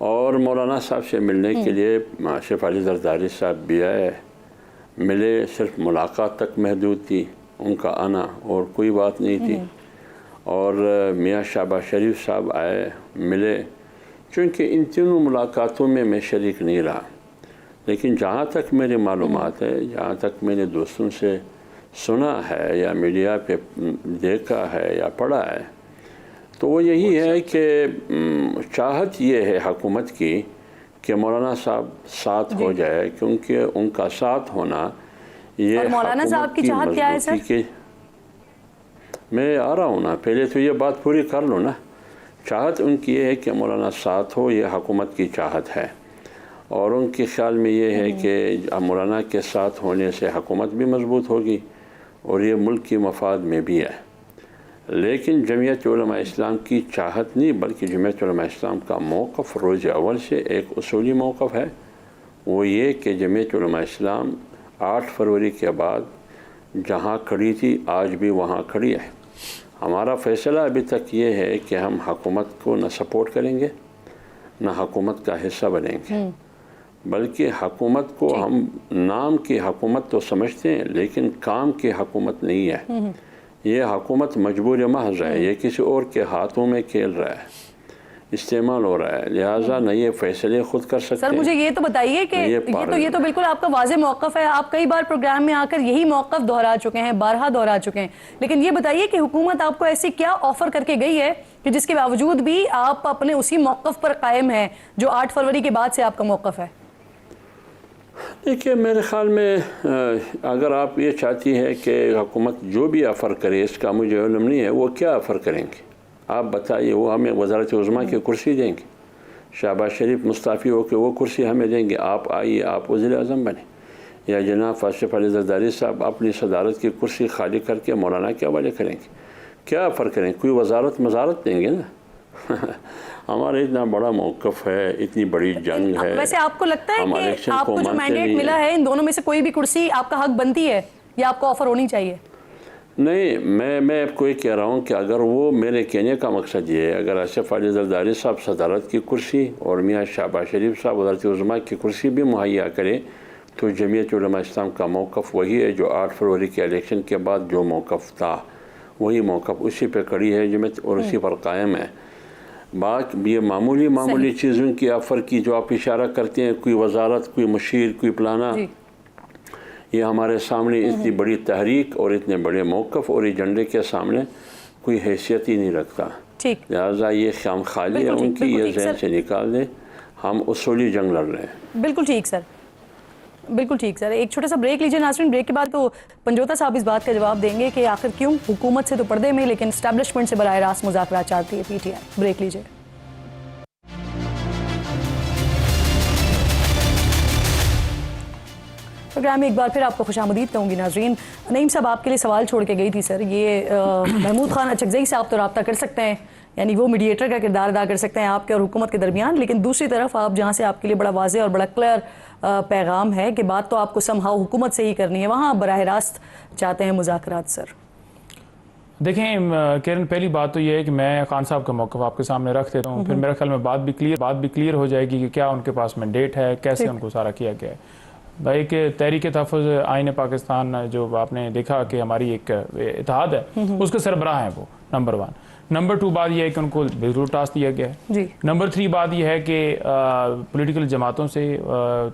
Speaker 3: और मौलाना साहब से मिलने के लिए आसिफ अली जरदारी साहब भी आए, मिले, सिर्फ मुलाकात तक महदूद थी उनका आना और कोई बात नहीं थी। और मियाँ शहबाज शरीफ साहब आए, मिले, चूँकि इन तीनों मुलाकातों में मैं शरीक नहीं रहा, लेकिन जहाँ तक मेरी मालूमात है, जहाँ तक मैंने दोस्तों से सुना है या मीडिया पे देखा है या पढ़ा है, तो वो यही है कि चाहत ये है हुकूमत की कि मौलाना साहब साथ हो जाए, क्योंकि उनका साथ होना ये
Speaker 1: और मौलाना साहब की चाहत क्या है सर?
Speaker 3: मैं आ रहा हूँ ना, पहले तो ये बात पूरी कर लो ना। चाहत उनकी ये है कि मौलाना साथ हो, ये हुकूमत की चाहत है और उनके ख्याल में ये है कि मौलाना के साथ होने से हुकूमत भी मजबूत होगी और ये मुल्क की मफाद में भी है। लेकिन जमीयत उलमा इस्लाम की चाहत नहीं, बल्कि जमीयत उलमा इस्लाम का मौक़िफ़ रोज़ अव्वल से एक उसूली मौक़िफ़ है, वो ये कि जमीयत उलमा इस्लाम 8 फरवरी के बाद जहाँ खड़ी थी आज भी वहाँ खड़ी है। हमारा फ़ैसला अभी तक ये है कि हम हुकूमत को न सपोर्ट करेंगे न हुकूमत का हिस्सा बनेंगे, बल्कि हुकूमत को हम नाम की हुकूमत तो समझते हैं लेकिन काम की हुकूमत नहीं है। ये हुकूमत मजबूर महज है, ये किसी और के हाथों में खेल रहा है, इस्तेमाल हो रहा है, लिहाजा न ये फैसले खुद कर सकते
Speaker 1: सर मुझे ये तो बताइए कि ये तो बिल्कुल आपका वाज़ेह मौक़िफ़ है, आप कई बार प्रोग्राम में आकर यही मौक़िफ़ दोहरा चुके हैं, बारहा दोहरा चुके हैं, लेकिन ये बताइए कि हुकूमत आपको ऐसी क्या ऑफ़र करके गई है कि जिसके बावजूद भी आप अपने उसी मौक़िफ़ पर कायम हैं जो 8 फरवरी के बाद से आपका मौक़िफ़ है?
Speaker 3: देखिए मेरे ख़्याल में अगर आप ये चाहती है कि हुकूमत जो भी ऑफ़र करे इसका मुझे इल्म नहीं है वो क्या ऑफ़र करेंगे, आप बताइए। वो हमें वज़ारत उज़्मा की कुर्सी देंगे, शहबाज शरीफ मुस्ताफ़ी हो के वो कुर्सी हमें देंगे, आप आइए आप वज़ीर-ए-आज़म बने, या जनाब आसिफ अली ज़रदारी साहब अपनी सदारत की कुर्सी खाली करके मौलाना के हवाले करेंगे, क्या ऑफ़र करेंगे? कोई वज़ारत मज़ारत देंगे ना। हमारा इतना बड़ा मौक़िफ़ है, इतनी बड़ी जंग है।
Speaker 1: वैसे आपको लगता है कि आपको जो मैंडेट मिला है इन दोनों में से कोई भी कुर्सी आपका हक बनती है या आपको ऑफ़र होनी चाहिए?
Speaker 3: नहीं, मैं आपको ये कह रहा हूँ कि अगर वो, मेरे कहने का मकसद ये है, अगर आसिफ अली ज़रदारी साहब सदारत की कुर्सी और मियाँ शहबाज शरीफ साहब वज़ारत उज़्मा की कुर्सी भी मुहैया करें तो जमीयत उलमा इस्लाम का मौक़िफ़ वही है जो 8 फरवरी के इलेक्शन के बाद जो मौक़िफ़ था वही मौक़िफ़ उसी पे खड़ी है जमीयत और उसी पर कायम है। बात ये मामूली चीज़ों की ऑफ़र की जो आप इशारा करते हैं, कोई वजारत, कोई मुशीर, कोई प्लाना, ये हमारे सामने इतनी बड़ी तहरीक और इतने बड़े मौक़िफ़ और एजेंडे के सामने कोई हैसियत ही नहीं रखता। लिहाजा ये खाम खाली है उनकी, ये जहन से निकाल दें, हम उसूली जंग लड़ रहे हैं।
Speaker 1: बिल्कुल ठीक सर, बिल्कुल ठीक सर। एक छोटा सा ब्रेक लीजिए नाज़रीन, ब्रेक के बाद तो पंजोता साहब इस बात का जवाब देंगे कि आखिर क्यों हुकूमत से तो पर्दे में लेकिन एस्टैब्लिशमेंट से बराह रास्त मुज़ाकरात चाहती है PTI। ब्रेक लीजिए। प्रोग्राम में एक बार फिर आपको खुशामदीद कहूँगी नाज़रीन। नईम साहब आपके लिए सवाल छोड़ के गई थी सर, ये महमूद खान अचकज़ई साहब तो रब्ता कर सकते हैं, यानी वो मीडिएटर का किरदार अदा कर सकते हैं आपके और हुकूमत के दरमियान, लेकिन दूसरी तरफ आप जहाँ से आपके लिए बड़ा वाज़ेह और बड़ा क्लियर पैगाम है कि बात तो आपको समहाउ हुकूमत से ही करनी है, वहाँ बराह रास्त चाहते हैं मुज़ाकरात। सर
Speaker 4: देखें किरण, पहली बात तो ये है कि मैं खान साहब का मौक़िफ़ आपके सामने रख देता हूँ, फिर मेरे ख्याल में बात भी क्लियर हो जाएगी कि क्या उनके पास मैंडेट है, कैसे उनको सारा किया गया है। भाई कि तहरीक तहफ़्फ़ुज़ आईन पाकिस्तान जो आपने देखा कि हमारी एक इत्तेहाद है, उसके सरबराह हैं वो, नंबर 1। नंबर 2 बात यह है कि उनको बिल्कुल टास्क दिया गया है। नंबर 3 बात यह है कि पॉलिटिकल जमातों से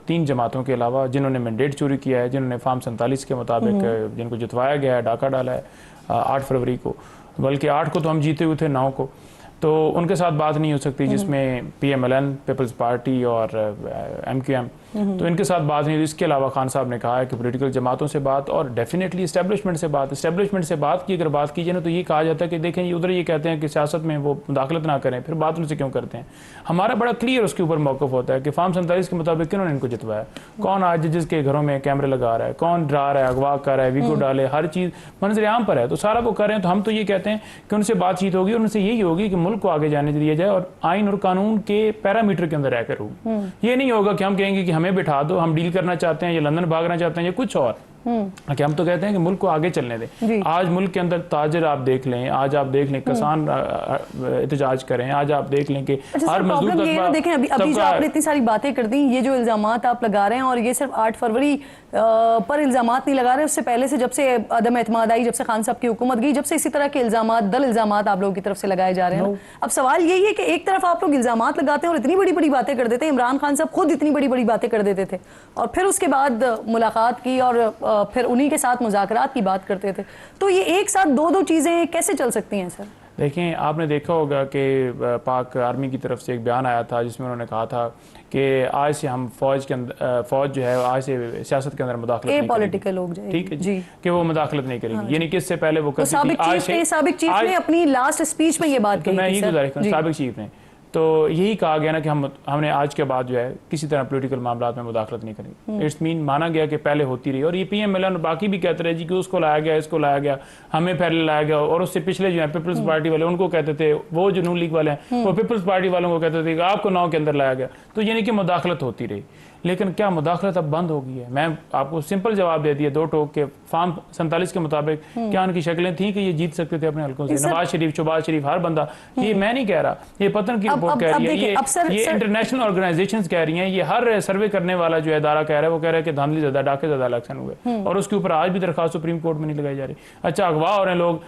Speaker 4: 3 जमातों के अलावा जिन्होंने मैंडेट चोरी किया है, जिन्होंने फार्म 47 के मुताबिक जिनको जितवाया गया है, डाका डाला है 8 फरवरी को, बल्कि 8 को तो हम जीते हुए थे, 9 को, तो उनके साथ बात नहीं हो सकती, जिसमें PMLN पीपल्स पार्टी और MQM, तो इनके साथ बात नहीं। इसके अलावा खान साहब ने कहा है कि पॉलिटिकल जमातों से बात और डेफिनेटली इस्टेब्लिशमेंट से बात की अगर बात कीजिए ना तो ये कहा जाता है कि देखें उधर ये कहते हैं कि सियासत में वो मुदाखलत ना करें, फिर बात उनसे क्यों करते हैं। हमारा बड़ा क्लियर उसके ऊपर मौक़िफ़ होता है कि फार्म 47 के मुताबिक किन्होंने इनको जितवाया, कौन आज जजेस के घरों में कैमरे लगा रहा है, कौन डरा रहा है, अगवा कर रहा है, वीडियो डाले, हर चीज़ मंजर आम पर है, तो सारा वो कर रहे हैं। तो हम तो ये कहते हैं कि उनसे बातचीत होगी और उनसे यही होगी कि मुल्क को आगे जाने दिया जाए और आइन और कानून के पैरामीटर के अंदर रहकर होगी। ये नहीं होगा कि हम कहेंगे कि हमें बिठा दो, हम डील करना चाहते हैं या लंदन भागना चाहते हैं या कुछ और, कि हम तो कहते हैं कि मुल्क को आगे चलने दें। आज मुल्क के अंदर ताजर आप देख लें, आज आप देख लें किसान एहतजाज करें, आज आप देख लें कि हर मजदूर
Speaker 1: ये देखें अभी जो आपने इतनी सारी बातें कर दी, ये जो इल्जामात आप लगा रहे हैं, और ये सिर्फ 8 फरवरी पर इल्जामात नहीं लगा रहे, उससे पहले से जब से अदम एतमाद आई, जब से खान साहब की हुकूमत गई, जब से इसी तरह के इल्जामात, दल इल्जामात आप लोगों की तरफ से लगाए जा रहे हैं। अब सवाल यही है कि एक तरफ आप लोग इल्जामात लगाते हैं और इतनी बड़ी बड़ी बातें कर देते हैं, इमरान खान साहब खुद इतनी बड़ी बड़ी बातें कर देते थे और फिर उसके बाद मुलाकात की और फिर उन्हीं के साथ मुज़ाकरात की बात करते थे, तो ये एक साथ दो चीज़ें कैसे चल सकती हैं सर?
Speaker 4: देखें, आपने देखा होगा कि पाक आर्मी की तरफ से एक बयान आया था जिसमें उन्होंने कहा था कि आज से हम फौज जो है आज से सियासत के अंदर मुदाखलत नहीं
Speaker 1: पॉलिटिकल लोग जाए, ठीक है जी, कि
Speaker 4: वो मुदाखलत नहीं करेंगी, यानी कि इससे पहले वो करती थी।
Speaker 1: साबिक चीफ ने अपनी लास्ट स्पीच में ये बात कही, मैं यही गुजारिश करूं
Speaker 4: साबिक चीफ ने, तो यही कहा गया ना कि हमने आज के बाद जो है किसी तरह पॉलिटिकल मामलात में मुदाखलत नहीं करेंगे। इट्स मीन माना गया कि पहले होती रही, और ये PMLN बाकी भी कहते रहे जी कि उसको लाया गया, इसको लाया गया, हमें पहले लाया गया, और उससे पिछले जो है पीपल्स पार्टी वाले उनको कहते थे, वो जो नून लीग वाले हैं वो पीपल्स पार्टी वालों को कहते थे कि आपको 9 के अंदर लाया गया, तो यानी कि मुदाखलत होती रही। लेकिन क्या मुदाखलत अब बंद हो गई है? मैं आपको सिंपल जवाब दे दिया दो टोक के फार्म 47 के मुताबिक क्या उनकी शक्लें थी कि ये जीत सकते थे अपने हल्कों से? नवाज शरीफ, शहबाज शरीफ, हर बंदा, ये मैं नहीं कह रहा, ये पतन की रिपोर्ट कह रही है, ये इंटरनेशनल ऑर्गेनाइजेशंस कह रही हैं, ये हर सर्वे करने वाला जो इदारा कह रहा है वो कह रहा है कि धांधली ज्यादा, डाके ज्यादा इलेक्शन हुए और उसके ऊपर आज भी दरखास्त सुप्रीम कोर्ट में नहीं लगाई जा रही। अच्छा, अगवा हो रहे हैं लोग,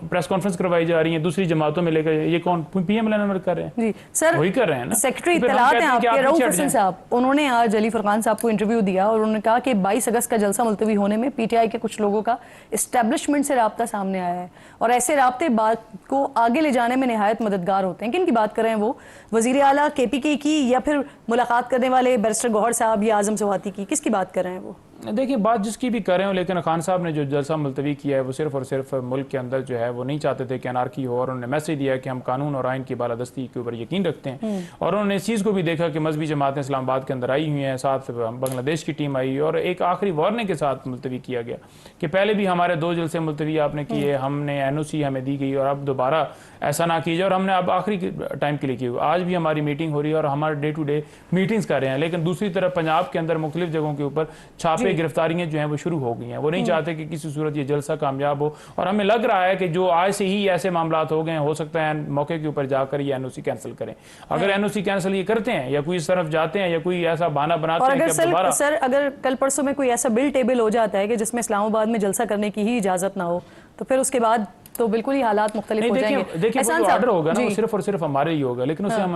Speaker 4: प्रेस कॉन्फ्रेंस करवाई जा रही है दूसरी जमातों में लेकर, ये कौन पीएम कर रहे हैं?
Speaker 1: जी सर,
Speaker 4: वही कर रहे हैं ना।
Speaker 1: सेक्रेटरी इत्तलात हैं आपके रऊफ हसन साहब, उन्होंने आज अली फरकान साहब को इंटरव्यू दिया और उन्होंने कहा कि 22 अगस्त का जलसा मुलतवी होने में पीटीआई के कुछ लोगों का एस्टेब्लिशमेंट से राब्ता सामने आया है और ऐसे राब्ते बात को आगे ले जाने में निहायत मददगार होते हैं। किन की बात कर रहे हैं वो? वजीर आला केपीके की या फिर मुलाकात करने वाले बैरिस्टर गौहर साहब या आजम सवाती की? किसकी बात कर रहे हैं वो?
Speaker 4: देखिए, बात जिसकी भी कर रहे हो, लेकिन खान साहब ने जो जलसा मुलतवी किया है वो सिर्फ और सिर्फ मुल्क के अंदर जो है वो नहीं चाहते थे कि अनारकी हो और उन्होंने मैसेज दिया कि हम कानून और आइन की बालादस्ती के ऊपर यकीन रखते हैं और उन्होंने इस चीज़ को भी देखा कि मजहबी जमातें इस्लामाबाद के अंदर आई हुई हैं, साथ बांग्लादेश की टीम आई और एक आखिरी वार्निंग के साथ मुलतवी किया गया कि पहले भी हमारे 2 जलसे मुलतवी आपने किए, हमने NOC हमें दी गई और अब दोबारा ऐसा ना कीजिए और हमने अब आखिरी टाइम के लिए की। आज भी हमारी मीटिंग हो रही है और हमारे डे टू डे मीटिंग्स कर रहे हैं, लेकिन दूसरी तरफ पंजाब के अंदर मुख्तलिफ जगहों के ऊपर छापे, गिरफ्तारियां जो हैं वो शुरू हो गई हैं। वो नहीं चाहते कि किसी सूरत ये जलसा कामयाब हो और हमें लग रहा है कि जो आज से ही ऐसे मामला हो गए हैं, हो सकता है मौके के ऊपर जाकर ये NOC कैंसिल करें। अगर NOC कैंसिल ये करते हैं या कोई इस तरफ जाते हैं या कोई ऐसा बहाना बनाते हैं
Speaker 1: कि सर अगर कल परसों में कोई ऐसा बिल टेबल हो जाता है कि जिसमें इस्लामाबाद में जलसा करने की ही इजाजत ना हो, तो फिर उसके बाद तो बिल्कुल ही हालात मुख्तलिफ हो जाएंगे।
Speaker 4: देखिए, वो ऑर्डर होगा ना, वो सिर्फ और सिर्फ हमारे ही होगा, लेकिन उसे हम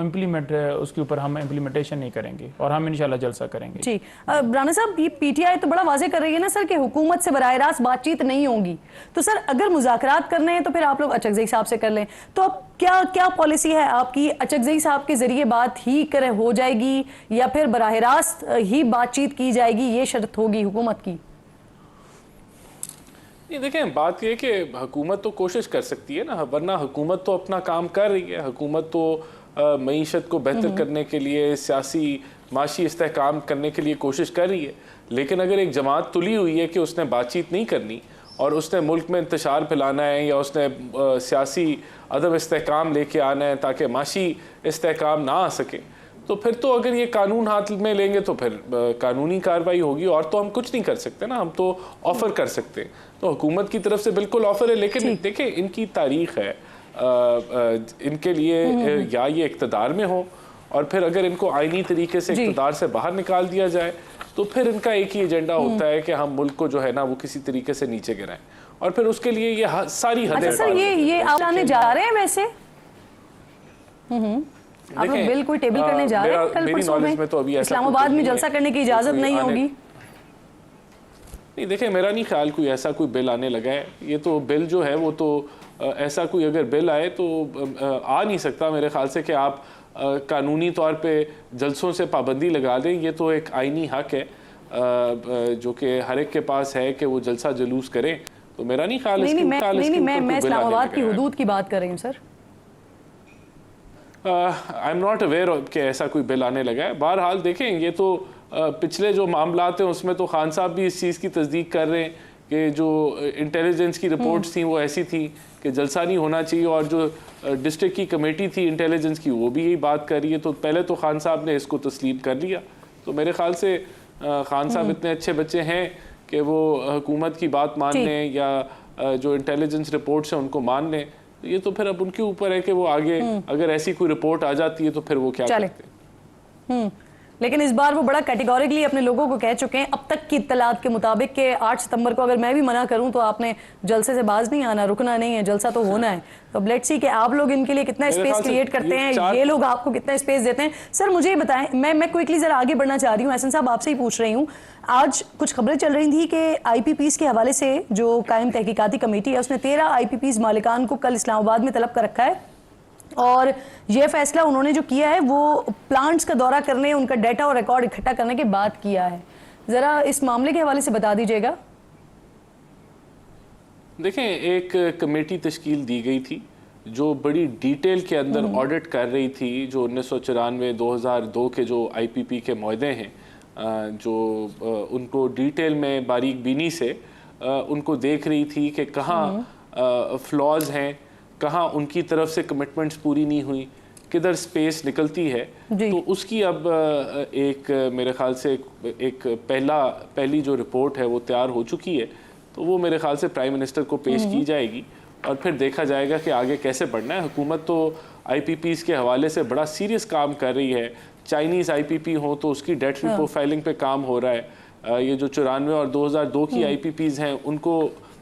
Speaker 4: उसके ऊपर हम इम्प्लीमेंटेशन नहीं करेंगे और हम इंशाल्लाह जलसा करेंगे।
Speaker 1: जी राना साहब, ये पीटीआई तो बड़ा वाजे कर रही है ना सर कि हुकूमत से बराह रास्त बातचीत नहीं होगी, तो सर अगर मुज़ाकरात करने हैं तो फिर आप लोग अचकज़ई साहब से कर लें, तो अब क्या पॉलिसी है आपकी? अचकज़ई साहब के जरिए बात ही हो जाएगी या फिर बराह रास्त ही बातचीत की जाएगी, ये शर्त होगी हुकूमत की?
Speaker 2: नहीं, देखें, बात यह कि हुकूमत तो कोशिश कर सकती है ना, वरना हुकूमत तो अपना काम कर रही है। हुकूमत तो मईशत को बेहतर करने के लिए, सियासी माशी इस्तेहकाम करने के लिए कोशिश कर रही है, लेकिन अगर एक जमात तुली हुई है कि उसने बातचीत नहीं करनी और उसने मुल्क में इंतशार फैलाना है या उसने सियासी अदब इस्तेहकाम लेके आना है ताकि माशी इस्तेहकाम ना आ सके, तो फिर तो अगर ये कानून हाथ में लेंगे तो फिर कानूनी कार्रवाई होगी और तो हम कुछ नहीं कर सकते ना, हम तो ऑफ़र कर सकते हैं। तो हुकूमत की तरफ से बिल्कुल ऑफ़र है, लेकिन देखें इनकी तारीख है, इनके लिए या ये इक़्तिदार में हो और फिर अगर इनको आईनी तरीके से इक़्तिदार से बाहर निकाल दिया जाए तो फिर इनका एक ही एजेंडा होता है कि हम मुल्क को जो है ना वो किसी तरीके से नीचे गिराएं और फिर उसके लिए ये सारी हदें।
Speaker 1: अच्छा सर, ये आप लाने जा रहे हैं वैसे? आप लोग बिल कोई टेबल करने जा रहे हैं कल परसों में? तो अभी इस्लामाबाद में जलसा करने की इजाजत नहीं होगी?
Speaker 2: नहीं, देखें, मेरा नहीं ख्याल कोई ऐसा कोई बिल आने लगा है। ये तो बिल जो है वो तो ऐसा कोई अगर बिल आए तो आ नहीं सकता मेरे ख्याल से कि आप कानूनी तौर पे जलसों से पाबंदी लगा दें। ये तो एक आईनी हक है जो कि हर एक के पास है कि वो जलसा जुलूस करें। तो मेरा नहीं ख्याल
Speaker 1: मैं इस्लामाबाद की हुदूद की बात कर रही हूँ sir.
Speaker 2: I am not aware कि ऐसा कोई बिल आने लगा है। बहरहाल देखें, ये तो पिछले जो मामलात हैं उसमें तो खान साहब भी इस चीज़ की तस्दीक कर रहे हैं कि जो इंटेलिजेंस की रिपोर्ट्स थी वो ऐसी थी कि जलसा नहीं होना चाहिए और जो डिस्ट्रिक्ट की कमेटी थी इंटेलिजेंस की वो भी यही बात कर रही है। तो पहले तो खान साहब ने इसको तस्लीम कर लिया। तो मेरे ख्याल से खान साहब इतने अच्छे बच्चे हैं कि वो हुकूमत की बात मान लें या जो इंटेलिजेंस रिपोर्ट्स हैं उनको मान लें। ये तो फिर अब उनके ऊपर है कि वो आगे अगर ऐसी कोई रिपोर्ट आ जाती है तो फिर वो क्या करते हैं।
Speaker 1: लेकिन इस बार वो बड़ा कैटेगोरिकली अपने लोगों को कह चुके हैं अब तक की इत्तलात के मुताबिक कि 8 सितंबर को अगर मैं भी मना करूं तो आपने जलसे से बाज नहीं आना, रुकना नहीं है, जलसा तो होना है। तो अब लेट्स सी कि आप लोग इनके लिए कितना स्पेस क्रिएट करते हैं, ये लोग आपको कितना स्पेस देते हैं। सर मुझे ये बताएं, मैं क्विकली जरा आगे बढ़ना चाह रही हूँ। एहसन साहब आपसे ही पूछ रही हूँ, आज कुछ खबरें चल रही थी कि IPPs के हवाले से जो कायम तहकीकाती कमेटी है उसने 13 IPPs मालिकान को कल इस्लामाबाद में तलब कर रखा है और यह फैसला उन्होंने जो किया है वो प्लांट्स का दौरा करने, उनका डाटा और रिकॉर्ड इकट्ठा करने के बाद किया है। जरा इस मामले के हवाले से बता दीजिएगा।
Speaker 2: देखें, एक कमेटी तश्कील दी गई थी जो बड़ी डिटेल के अंदर ऑडिट कर रही थी जो 1994-2002 के जो IPP के मुआहदे हैं, जो उनको डिटेल में बारीक बीनी से उनको देख रही थी कि कहाँ फ्लॉज हैं, कहाँ उनकी तरफ से कमिटमेंट्स पूरी नहीं हुई, किधर स्पेस निकलती है, तो उसकी अब एक मेरे ख्याल से एक पहली जो रिपोर्ट है वो तैयार हो चुकी है, तो वो मेरे ख्याल से प्राइम मिनिस्टर को पेश की जाएगी और फिर देखा जाएगा कि आगे कैसे बढ़ना है। हुकूमत तो IPPs के हवाले से बड़ा सीरियस काम कर रही है। चाइनीज़ IPP हो तो उसकी डेट प्रोफाइलिंग पे काम हो रहा है। ये जो 94 और 2002 की IPPs हैं उनको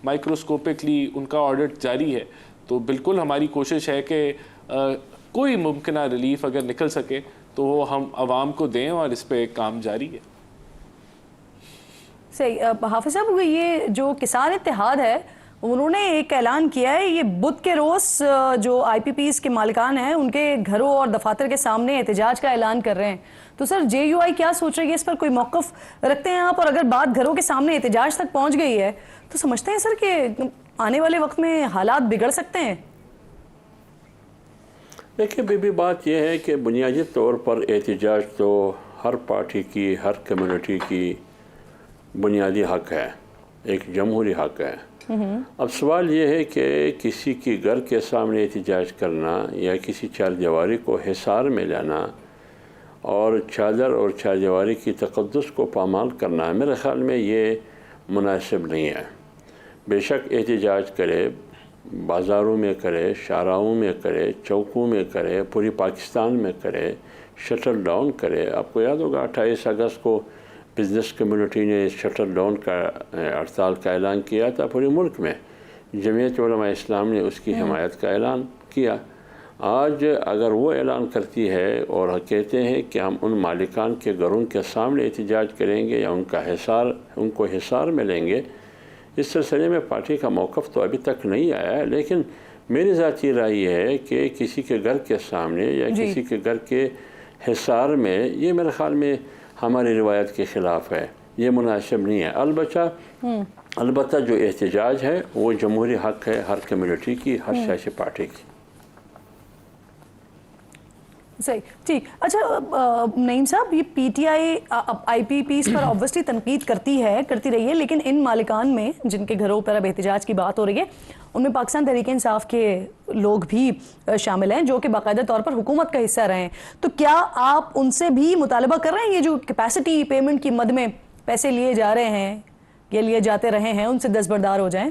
Speaker 2: माइक्रोस्कोपिकली उनका ऑडिट जारी है। तो बिल्कुल हमारी कोशिश है कि कोई मुमकिन रिलीफ अगर निकल सके तो वो हम आवाम को दें और इस पे काम जारी है।
Speaker 1: सही। हाफिज साहब, ये जो किसान इत्तेहाद है उन्होंने एक ऐलान किया है, ये बुध के रोज जो IPPs के मालिकान हैं उनके घरों और दफातर के सामने एहतजाज का ऐलान कर रहे हैं। तो सर JUI क्या सोच रही है, इस पर कोई मौक़िफ़ रखते हैं आप? और अगर बात घरों के सामने एहतजाज तक पहुंच गई है तो समझते हैं सर कि आने वाले वक्त में हालात बिगड़ सकते हैं?
Speaker 3: देखिए बीबी, बात यह है कि बुनियादी तौर पर एहतजाज तो हर पार्टी की, हर कम्युनिटी की बुनियादी हक है, एक जमहूरी हक है। अब सवाल ये है कि किसी के घर के सामने एहतजाज करना या किसी चारदीवारी को हिसार में लाना और चादर और चारदीवारी की तक़द्दुस को पामाल करना, मेरे ख़्याल में ये मुनासिब नहीं है। बेशक एहतजाज करे, बाज़ारों में करे, शाहराहों में करे, चौकों में करे, पूरी पाकिस्तान में करे, शटल डाउन करे। आपको याद होगा 28 अगस्त को बिज़नेस कम्युनिटी ने शटल डाउन का हड़ताल का ऐलान किया था पूरे मुल्क में। जमीयत उलमा इस्लाम ने उसकी हिमायत का ऐलान किया। आज अगर वो ऐलान करती है और कहते हैं कि हम उन मालिकान के घरों के सामने एहतजाज करेंगे या उनको हिसार में लेंगे, इस सिलसिले में पार्टी का मौक़िफ़ तो अभी तक नहीं आया है। लेकिन मेरी ज़ाती राय ये है कि किसी के घर के सामने या किसी के घर के हिसार में, ये मेरे ख़्याल में हमारी रिवायत के ख़िलाफ़ है, ये मुनासिब नहीं है। अलबत्ता जो एहतजाज है वो जमहूरी हक है हर कम्युनिटी की, हर सियासी पार्टी की।
Speaker 1: सही, ठीक। अच्छा नईम साहब, ये PTI IPPs पर ऑब्वियसली तनकीद करती रही है, लेकिन इन मालिकान में जिनके घरों पर अब एहतजाज की बात हो रही है उनमें पाकिस्तान तहरीक इंसाफ के लोग भी शामिल हैं जो कि बाकायदा तौर पर हुकूमत का हिस्सा रहे हैं। तो क्या आप उनसे भी मुतालबा कर रहे हैं ये जो कैपेसिटी पेमेंट की मद में पैसे लिए जा रहे हैं या लिए जाते रहे हैं उनसे दस्तबरदार हो जाएं?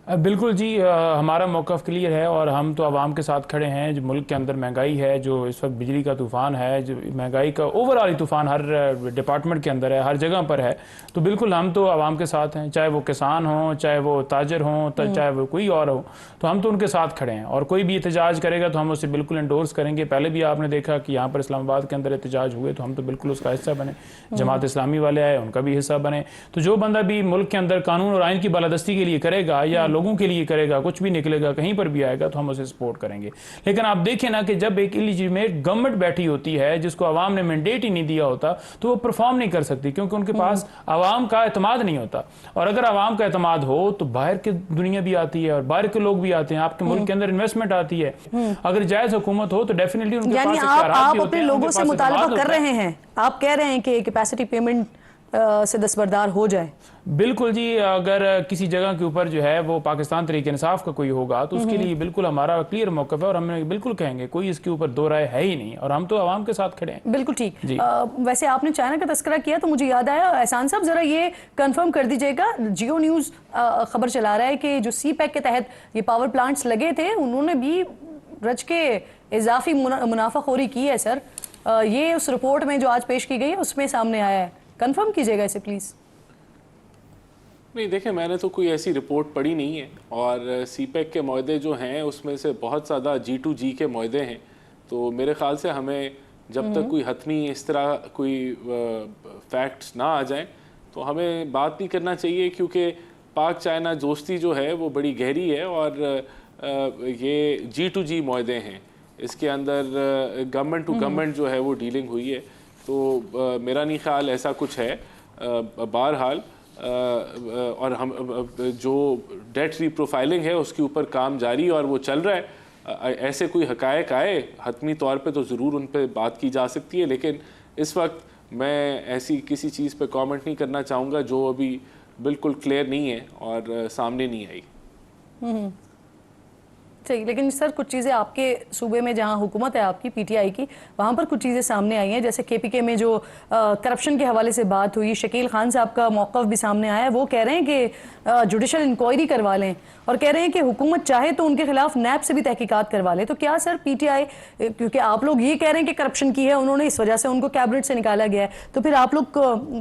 Speaker 4: बिल्कुल जी, हमारा मौक़िफ़ क्लियर है और हम तो आवाम के साथ खड़े हैं। जो मुल्क के अंदर महंगाई है, जो इस वक्त बिजली का तूफ़ान है, जो महंगाई का ओवरऑल तूफ़ान हर डिपार्टमेंट के अंदर है, हर जगह पर है, तो बिल्कुल हम तो आवाम के साथ हैं, चाहे वो किसान हों, चाहे वो ताजर हों, चाहे वो कोई और हो, तो हम तो उनके साथ खड़े हैं। और कोई भी एहतजाज करेगा तो हम उसे बिल्कुल इंडोर्स करेंगे। पहले भी आपने देखा कि यहाँ पर इस्लामाबाद के अंदर एहतजाज हुए तो हम तो बिल्कुल उसका हिस्सा बने। जमात इस्लामी वाले आए, उनका भी हिस्सा बने। तो जो बंदा भी मुल्क के अंदर कानून और आइन की बालादस्ती के लिए करेगा या लोगों के लिए करेगा, कुछ भी निकलेगा, कहीं पर भी आएगा, तो हम उसे सपोर्ट करेंगे। लेकिन आप देखें ना कि जब एक इलीजिमेट गवर्नमेंट बैठी होती है जिसको आवाम ने मैंडेट ही नहीं दिया होता, तो वो परफॉर्म नहीं कर सकती, क्योंकि उनके पास आवाम का एतमाद नहीं होता। और अगर आवाम का एतमाद हो तो बाहर की दुनिया भी आती है और बाहर के लोग भी आते हैं, आपके मुल्क के अंदर इन्वेस्टमेंट आती है। अगर जायज हुकूमत हो तो डेफिनेटली उनके पास
Speaker 1: आप अपने लोगों से मुतालबा कर रहे हैं, आप कह रहे हैं कि कैपेसिटी पेमेंट से दस्तबरदार हो जाए।
Speaker 4: बिल्कुल जी, अगर किसी जगह के ऊपर जो है वो पाकिस्तान तहरीक इंसाफ का कोई होगा तो उसके लिए बिल्कुल हमारा क्लियर मौक़िफ़ है और हम बिल्कुल कहेंगे, कोई इसके ऊपर दो राय है ही नहीं और हम तो आवाम के साथ खड़े हैं।
Speaker 1: बिल्कुल ठीक। वैसे आपने चाइना का तस्करा किया तो मुझे याद आया, एहसान साहब जरा ये कंफर्म कर दीजिएगा, जियो न्यूज़ खबर चला रहा है कि जो CPEC के तहत ये पावर प्लांट्स लगे थे उन्होंने भी रज के इजाफी मुनाफाखोरी की है। सर ये उस रिपोर्ट में जो आज पेश की गई है उसमें सामने आया है, कंफर्म कीजिएगा इसे प्लीज़।
Speaker 2: नहीं, देखें, मैंने तो कोई ऐसी रिपोर्ट पढ़ी नहीं है और CPEC के मुआहदे जो हैं उसमें से बहुत ज़्यादा G2G के मुआहदे हैं। तो मेरे ख़्याल से हमें जब तक कोई हतमी इस तरह कोई फैक्ट्स ना आ जाएं तो हमें बात नहीं करना चाहिए, क्योंकि पाक चाइना दोस्ती जो है वो बड़ी गहरी है और ये G2G मुआहदे हैं, इसके अंदर गवर्नमेंट टू गवर्नमेंट जो है वो डीलिंग हुई है। तो मेरा नहीं ख्याल ऐसा कुछ है। बहरहाल और हम जो डेट रीप्रोफाइलिंग है उसके ऊपर काम जारी और वो चल रहा है। ऐसे कोई हकायक आए हतमी तौर पे तो ज़रूर उन पे बात की जा सकती है, लेकिन इस वक्त मैं ऐसी किसी चीज़ पे कमेंट नहीं करना चाहूँगा जो अभी बिल्कुल क्लियर नहीं है और सामने नहीं आई।
Speaker 1: ठीक, लेकिन सर कुछ चीज़ें आपके सूबे में जहां हुकूमत है आपकी पीटीआई की, वहां पर कुछ चीज़ें सामने आई हैं, जैसे केपीके में जो करप्शन के हवाले से बात हुई, शकील खान साहब का मौक़िफ़ भी सामने आया है। वो कह रहे हैं कि जुडिशल इंक्वायरी करवा लें और कह रहे हैं कि हुकूमत चाहे तो उनके खिलाफ नैब से भी तहकीकात करवा ले। तो क्या सर पीटीआई, क्योंकि आप लोग ये कह रहे हैं कि करप्शन की है उन्होंने, इस वजह से उनको कैबिनेट से निकाला गया है, तो फिर आप लोग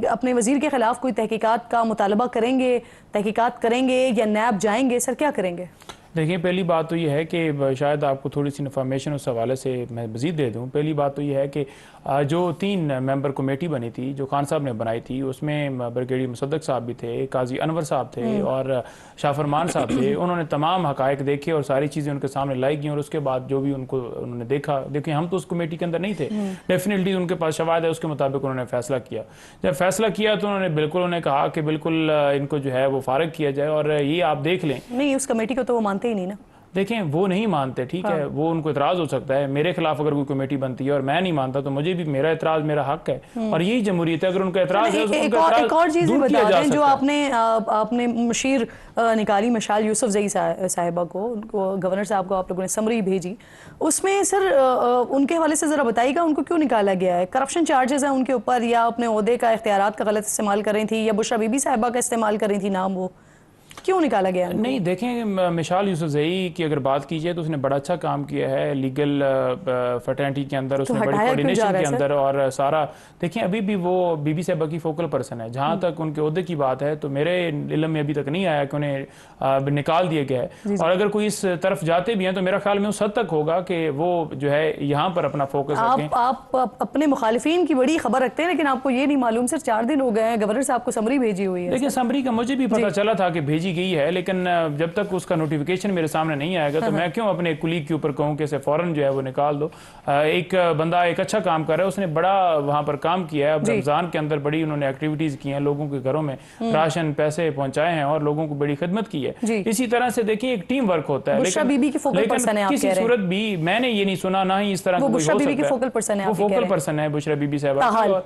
Speaker 1: अपने वजीर के खिलाफ कोई तहकीकात का मुतालबा करेंगे, तहकीकात करेंगे या नैब जाएंगे, सर क्या करेंगे?
Speaker 4: देखिए, पहली बात तो ये है कि शायद आपको थोड़ी सी इन्फॉर्मेशन उस हवाले से मैं मज़ीद दे दूं। पहली बात तो ये है कि जो 3 मेंबर कमेटी बनी थी जो खान साहब ने बनाई थी, उसमें ब्रिगेडियर मुसद्दक साहब भी थे, काजी अनवर साहब थे और शाह फरमान साहब थे। उन्होंने तमाम हकायक देखे और सारी चीज़ें उनके सामने लाई गई और उसके बाद जो भी उन्होंने देखा, देखिए हम तो उस कमेटी के अंदर नहीं थे, डेफिनेटली उनके पास शवाहिद है, उसके मुताबिक उन्होंने फैसला किया। जब फैसला किया तो उन्होंने बिल्कुल कहा कि बिल्कुल इनको जो है वो फारिग किया जाए। और ये आप देख लें,
Speaker 1: नहीं उस कमेटी को तो वो मानते ही नहीं ना।
Speaker 4: देखें, वो नहीं मानते, ठीक है, वो उनको इतराज़ हो सकता है। मेरे खिलाफ अगर कोई कमेटी बनती है और मैं नहीं मानता तो मुझे भी मेरा इतराज़, मेरा हक है और यही जमहूरियत है। अगर उनका इतराज़ है,
Speaker 1: एक और चीज़ बता दें, जो आपने मशीर निकाली मशाल यूसुफ जई साहिबा को, उनको गवर्नर साहब को आप लोगों ने समरी भेजी, उसमें सर उनके हवाले से ज़रा बताइएगा उनको क्यों निकाला गया है? करप्शन चार्जेस हैं उनके ऊपर, या अपने ओहदे का इख्तियारात का गलत इस्तेमाल कर रही थी, या बुशरा बीबी साहिबा का इस्तेमाल कर रही थी नाम, वो क्यों निकाला गया?
Speaker 4: नहीं, देखें, मिशाल यूसुफ जई की अगर बात की जाए तो उसने बड़ा अच्छा काम किया है लीगल फर्टर्निटी के अंदर, उसने बड़ी कोऑर्डिनेशन के अंदर और सारा। देखिए, अभी भी वो बीबी साहिबा की फोकल पर्सन है। जहाँ तक उनके ओहदे की बात है तो मेरे इल्म में अभी तक नहीं आया कि उन्हें निकाल दिया गया है। और अगर कोई इस तरफ जाते भी हैं तो मेरा ख्याल में उस हद तक होगा कि वो जो है यहाँ पर अपना फोकस रखें।
Speaker 1: आप अपने मुखालिफिन की बड़ी खबर रखते हैं, लेकिन आपको ये नहीं मालूम सर 4 दिन हो गए हैं गवर्नर साहब को समरी भेजी हुई है।
Speaker 4: लेकिन समरी का मुझे भी पता चला था कि भेजी गई है, लेकिन जब तक उसका नोटिफिकेशन मेरे सामने नहीं आएगा तो मैं क्यों अपने कुलीग के ऊपर कहूं कि इसे फौरन जो है वो निकाल दो। एक बंदा एक अच्छा काम कर रहा है, उसने बड़ा वहां पर काम किया है। अब रमजान के अंदर बड़ी उन्होंने एक्टिविटीज की हैं, लोगों के घरों में राशन पैसे पहुंचाए हैं और लोगों को बड़ी खिदमत की है। इसी तरह से देखिए एक टीम वर्क होता है, लेकिन किसी सूरत भी मैंने ये नहीं सुना, ना ही इस तरह का फोकल पर्सन है बुशरा बीबी साहबा,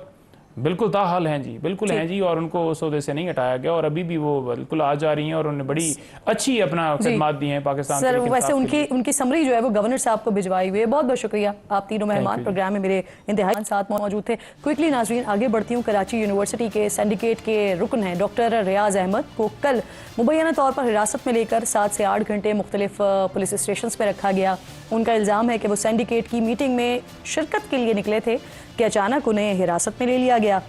Speaker 4: बिल्कुल ताहाल हैं जी, बिल्कुल हैं जी, और उनको उस ओहदे से नहीं हटाया गया और अभी भी वो बिल्कुल आ जा रही हैं और उन्होंने बड़ी अच्छी अपना खिदमत दी हैं पाकिस्तान।
Speaker 1: सर वैसे उनकी समरी जो है वो गवर्नर साहब को भिजवाई हुई है। बहुत बहुत शुक्रिया, आप तीनों मेहमान प्रोग्राम में मेरे इंतहाई साथ मौजूद थे। क्विकली नाज़रीन आगे बढ़ती हूँ। कराची यूनिवर्सिटी के सिंडिकेट के रुकन हैं डॉक्टर रियाज अहमद को कल मुबैना तौर पर हिरासत में लेकर 7 से 8 घंटे मुख्तलिफ पुलिस स्टेशन पर रखा गया। उनका इल्ज़ाम है कि वो सिंडिकेट की मीटिंग में शिरकत के लिए निकले थे कि अचानक उन्हें हिरासत में ले लिया गया,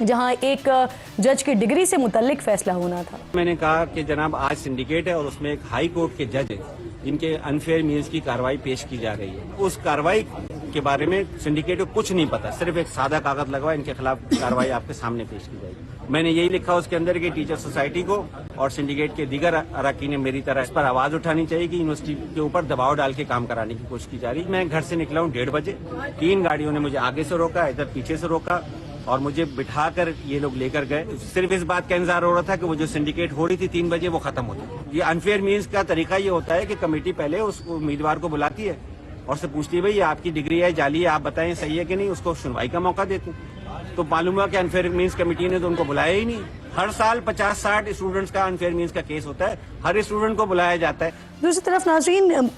Speaker 1: जहां एक जज की डिग्री से मुतल्लिक फैसला होना था।
Speaker 5: मैंने कहा कि जनाब आज सिंडिकेट है और उसमें एक हाई कोर्ट के जज हैं जिनके अनफेयर मीन्स की कार्रवाई पेश की जा रही है। उस कार्रवाई के बारे में सिंडिकेट को कुछ नहीं पता, सिर्फ एक सादा कागज लगवा इनके खिलाफ कार्रवाई आपके सामने पेश की जाएगी। मैंने यही लिखा उसके अंदर कि टीचर सोसाइटी को और सिंडिकेट के दीगर अरकान मेरी तरह इस पर आवाज उठानी चाहिए कि यूनिवर्सिटी के ऊपर दबाव डाल के काम कराने की कोशिश की जा रही है। मैं घर से निकला हूँ 1:30 बजे, 3 गाड़ियों ने मुझे आगे से रोका, इधर पीछे से रोका और मुझे बिठाकर ये लोग लेकर गए। सिर्फ इस बात का इंतजार हो रहा था कि वो जो सिंडिकेट हो रही थी 3 बजे वो खत्म होती। ये अनफेयर मीन्स का तरीका ये होता है कि कमेटी पहले उस उम्मीदवार को बुलाती है और से पूछती है भाई आपकी डिग्री है जाली है, आप बताएं सही है कि नहीं, उसको सुनवाई का मौका देते। तो मालूम हुआ कि अनफेयर मीन्स कमेटी ने तो उनको बुलाया ही नहीं। हर साल 50-60 स्टूडेंट्स का अनफेयर मीन्स का केस होता है, हर स्टूडेंट को बुलाया जाता है।
Speaker 1: दूसरी तरफ नाज़रीन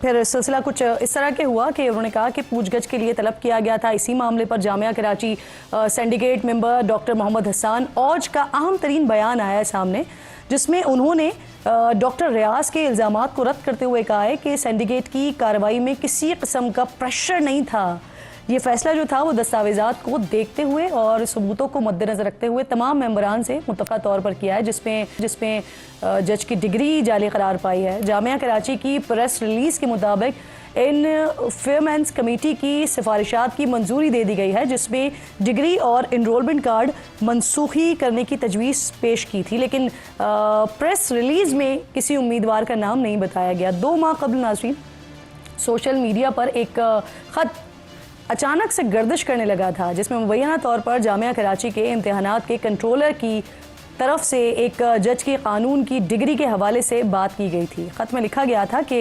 Speaker 1: फिर सिलसिला कुछ इस तरह के हुआ कि उन्होंने कहा कि पूछगछ के लिए तलब किया गया था। इसी मामले पर Jamia Karachi syndicate member doctor Mohammad Hasan Auj का अहम तरीन बयान आया है सामने, जिसमें उन्होंने डॉक्टर रियाज के इल्ज़ामात को रद्द करते हुए कहा है कि सिंडिकेट की कार्रवाई में किसी किस्म का प्रेशर नहीं था। ये फैसला जो था वो दस्तावेज़ात को देखते हुए और सबूतों को मद्देनज़र रखते हुए तमाम मेंबरान से मुत्तफ़ा तौर पर किया है, जिसमें जज की डिग्री जाली करार पाई है। जामिया कराची की प्रेस रिलीज़ के मुताबिक इन फेयरमैन्स कमेटी की सिफारिशात की मंजूरी दे दी गई है, जिसमें डिग्री और इनरोलमेंट कार्ड मनसूखी करने की तजवीज़ पेश की थी, लेकिन प्रेस रिलीज़ में किसी उम्मीदवार का नाम नहीं बताया गया। 2 माह कबल नाज़रीन सोशल मीडिया पर एक ख़त अचानक से गर्दिश करने लगा था, जिसमें मुबैना तौर पर जामिया कराची के इम्तिहानात के कंट्रोलर की तरफ से एक जज की कानून की डिग्री के हवाले से बात की गई थी। ख़त में लिखा गया था कि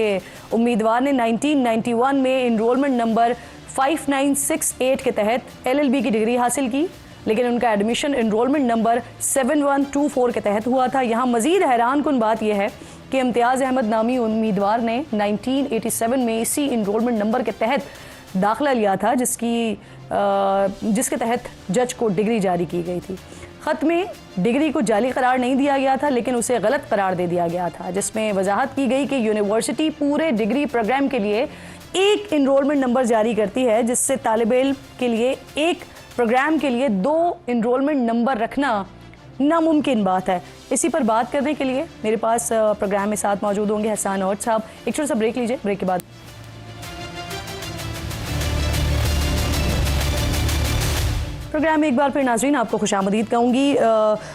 Speaker 1: उम्मीदवार ने 1991 में इनरोलमेंट नंबर 5968 के तहत LLB की डिग्री हासिल की। लेकिन उनका एडमिशन इनरोलमेंट नंबर 7124 के तहत हुआ था। यहाँ मजीद हैरान कुन बात यह है कि इम्तियाज़ अहमद नामी उम्मीदवार ने 1987 में इसी इनरोलमेंट नंबर के तहत दाखिला लिया था, जिसके तहत जज को डिग्री जारी की गई थी। ख़त में डिग्री को जाली करार नहीं दिया गया था, लेकिन उसे गलत करार दे दिया गया था, जिसमें वजाहत की गई कि यूनिवर्सिटी पूरे डिग्री प्रोग्राम के लिए एक इनरोलमेंट नंबर जारी करती है, जिससे तालिब इल्म के लिए एक प्रोग्राम के लिए 2 इनरोलमेंट नंबर रखना नामुमकिन बात है। इसी पर बात करने के लिए मेरे पास प्रोग्राम में साथ मौजूद होंगे हसन औध साहब। एक छोटा सा ब्रेक लीजिए, ब्रेक के बाद प्रोग्राम में एक बार फिर नाजरीन आपको खुशामदीद कहूँगी।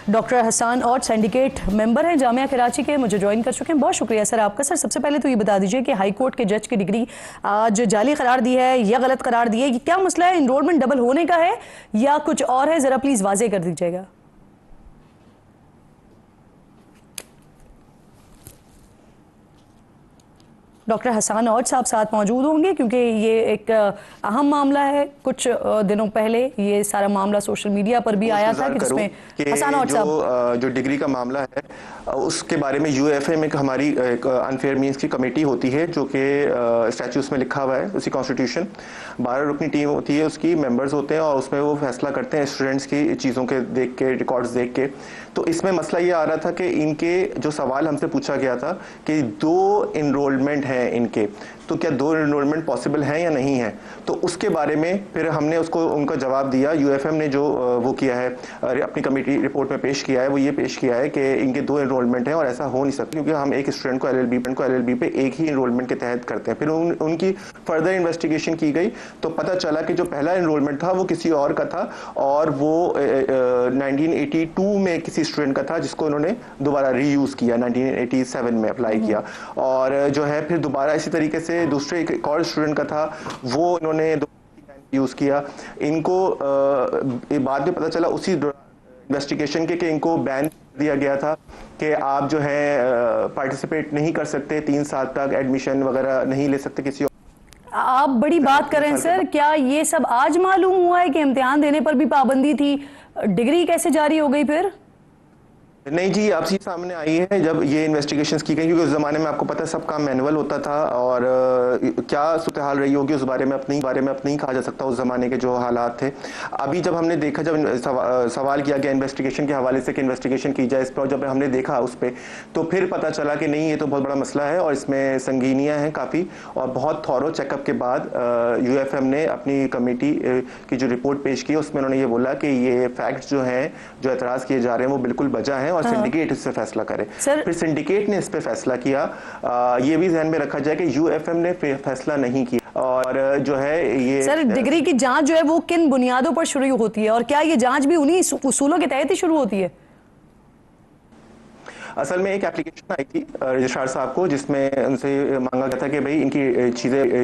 Speaker 1: Doctor Hasan Aundh syndicate member हैं जामिया कराची के, मुझे ज्वाइन कर चुके हैं। बहुत शुक्रिया सर आपका। सर सबसे पहले तो ये बता दीजिए कि हाई कोर्ट के जज की डिग्री आज जाली करार दी है या गलत करार दी है, ये क्या मसला है? इनरोलमेंट डबल होने का है या कुछ और है? ज़रा प्लीज़ वाजे कर दीजिएगा। डॉक्टर हसन औध साहब साथ मौजूद होंगे क्योंकि ये एक अहम मामला है। कुछ दिनों पहले ये सारा मामला सोशल मीडिया पर भी आया था कि जिसमें हसन औध साहब
Speaker 6: जो डिग्री का मामला है उसके बारे में यूएफए में हमारी एक अनफेयर मीन्स की कमेटी होती है, जो कि स्टैट्यूट्स में लिखा हुआ है, उसी कॉन्स्टिट्यूशन 12 रुकनी टीम होती है, उसकी मेंबर्स होते हैं और उसमें वो फैसला करते हैं स्टूडेंट्स की चीज़ों के देख के, रिकॉर्ड्स देख के। तो इसमें मसला ये आ रहा था कि इनके जो सवाल हमसे पूछा गया था कि 2 इनरोलमेंट हैं इनके, तो क्या 2 इनरोलमेंट पॉसिबल हैं या नहीं है, तो उसके बारे में फिर हमने उसको उनका जवाब दिया। यूएफएम ने जो वो किया है अपनी कमेटी रिपोर्ट में पेश किया है, वो ये पेश किया है कि इनके 2 इनरोलमेंट हैं और ऐसा हो नहीं सकता, क्योंकि हम एक स्टूडेंट को एलएलबी पे एक ही इनरोलमेंट के तहत करते हैं। फिर उनकी फर्दर इन्वेस्टिगेशन की गई तो पता चला कि जो पहला इनरोलमेंट था वो किसी और का था और वो 1982 में किसी स्टूडेंट का था, जिसको उन्होंने दोबारा रीयूज किया, 1987 में अप्लाई किया। और जो है फिर दोबारा इसी तरीके से दूसरे एक और स्टूडेंट का था, वो इन्होंने यूज किया। इनको बाद में पता चला उसी इन्वेस्टिगेशन के कि इनको बैन दिया गया था कि आप जो है पार्टिसिपेट नहीं कर सकते, 3 साल तक एडमिशन वगैरह नहीं ले सकते किसी।
Speaker 1: आप बड़ी बात करें सर, क्या ये सब आज मालूम हुआ है कि इम्तिहान देने पर भी पाबंदी थी? डिग्री कैसे जारी हो गई फिर?
Speaker 6: नहीं जी, अब चीज़ सामने आई है जब ये इन्वेस्टिगेशंस की गई, क्योंकि उस ज़माने में आपको पता है सब काम मैनुअल होता था और क्या सूरत हाल रही होगी उस बारे में अब नहीं कहा जा सकता, उस ज़माने के जो हालात थे। अभी जब हमने देखा, जब सवाल किया गया इन्वेस्टिगेशन के हवाले से कि इन्वेस्टिगेशन की जाए इस पर, जब हमने देखा उस पर, तो फिर पता चला कि नहीं, ये तो बहुत बड़ा मसला है और इसमें संगीनियाँ हैं काफ़ी। और बहुत थॉरो चेकअप के बाद यूएफएम ने अपनी कमेटी की जो रिपोर्ट पेश की उसमें उन्होंने ये बोला कि ये फैक्ट्स जो हैं, जो एतराज़ किए जा रहे हैं वो बिल्कुल बजा है और सिंडिकेट इस पे फैसला करे। फिर सिंडिकेट ने इस पे फैसला किया। ये भी ध्यान में रखा जाए कि यूएफएम ने फैसला नहीं किया। और जो है ये
Speaker 1: सर, डिग्री की जांच जो है वो किन बुनियादों पर शुरू होती है और क्या ये जांच भी उन्हीं उसूलों के तहत ही शुरू होती है?
Speaker 6: असल में एक एप्लीकेशन आई थी रजिस्ट्रार साहब को, जिसमें उनसे मांगा गया था कि भाई इनकी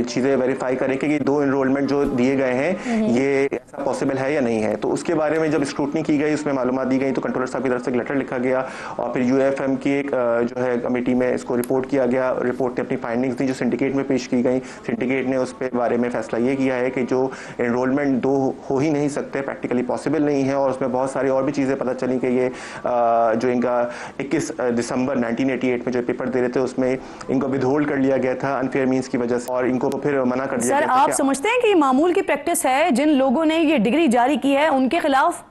Speaker 6: चीज़ें वेरीफाई करें कि ये 2 इनरोलमेंट जो दिए गए हैं ये ऐसा पॉसिबल है या नहीं है। तो उसके बारे में जब स्क्रूटनी की गई, उसमें मालूमात दी गई, तो कंट्रोलर साहब की तरफ से एक लेटर लिखा गया और फिर यूएफएम की एक जो है कमेटी में इसको रिपोर्ट किया गया। रिपोर्ट ने अपनी फाइंडिंग्स दी जो सिंडिकेट में पेश की गई। सिंडिकेट ने उस पर बारे में फैसला ये किया है कि जो इनरोलमेंट 2 हो ही नहीं सकते, प्रैक्टिकली पॉसिबल नहीं है। और उसमें बहुत सारी और भी चीज़ें पता चली कि ये जो इनका 21 दिसंबर 1988 में जो पेपर दे रहे थे उसमें इनको विदहोल्ड कर लिया गया था अनफेयर मींस की वजह से और इनको फिर मना कर दिया गया था।
Speaker 1: सर, आप समझते हैं कि मामूल की प्रैक्टिस है? जिन लोगों ने ये डिग्री जारी की है उनके खिलाफ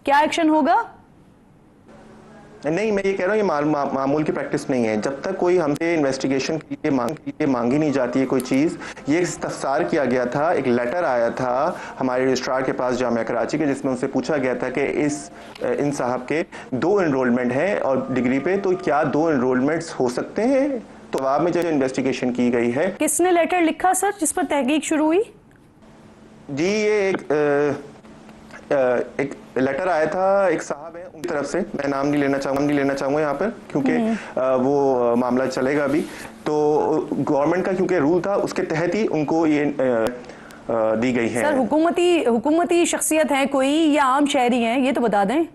Speaker 1: क्या एक्शन होगा?
Speaker 6: नहीं, मैं ये कह रहा हूँ ये मामूल की प्रैक्टिस नहीं है। जब तक कोई हमसे इन्वेस्टिगेशन के लिए मांगी नहीं जाती है कोई चीज़, ये इस्तफसार किया गया था, एक लेटर आया था हमारे रजिस्ट्रार के पास जामिया कराची के, जिसमें उनसे पूछा गया था कि इन साहब के 2 इनरोलमेंट हैं और डिग्री पे, तो क्या 2 इनरोलमेंट्स हो सकते हैं? तो जवाब में जो इन्वेस्टिगेशन की गई है।
Speaker 1: किसने लेटर लिखा सर जिस पर तहकीक शुरू हुई?
Speaker 6: जी, ये एक लेटर आया था, एक साहब है उनकी तरफ से, मैं नाम नहीं लेना चाहूँगा यहाँ पर क्योंकि वो मामला चलेगा अभी। तो गवर्नमेंट का क्योंकि रूल था उसके तहत ही उनको ये दी गई है।
Speaker 1: सर, हुकूमती शख्सियत है कोई या आम शहरी हैं, ये तो बता दें।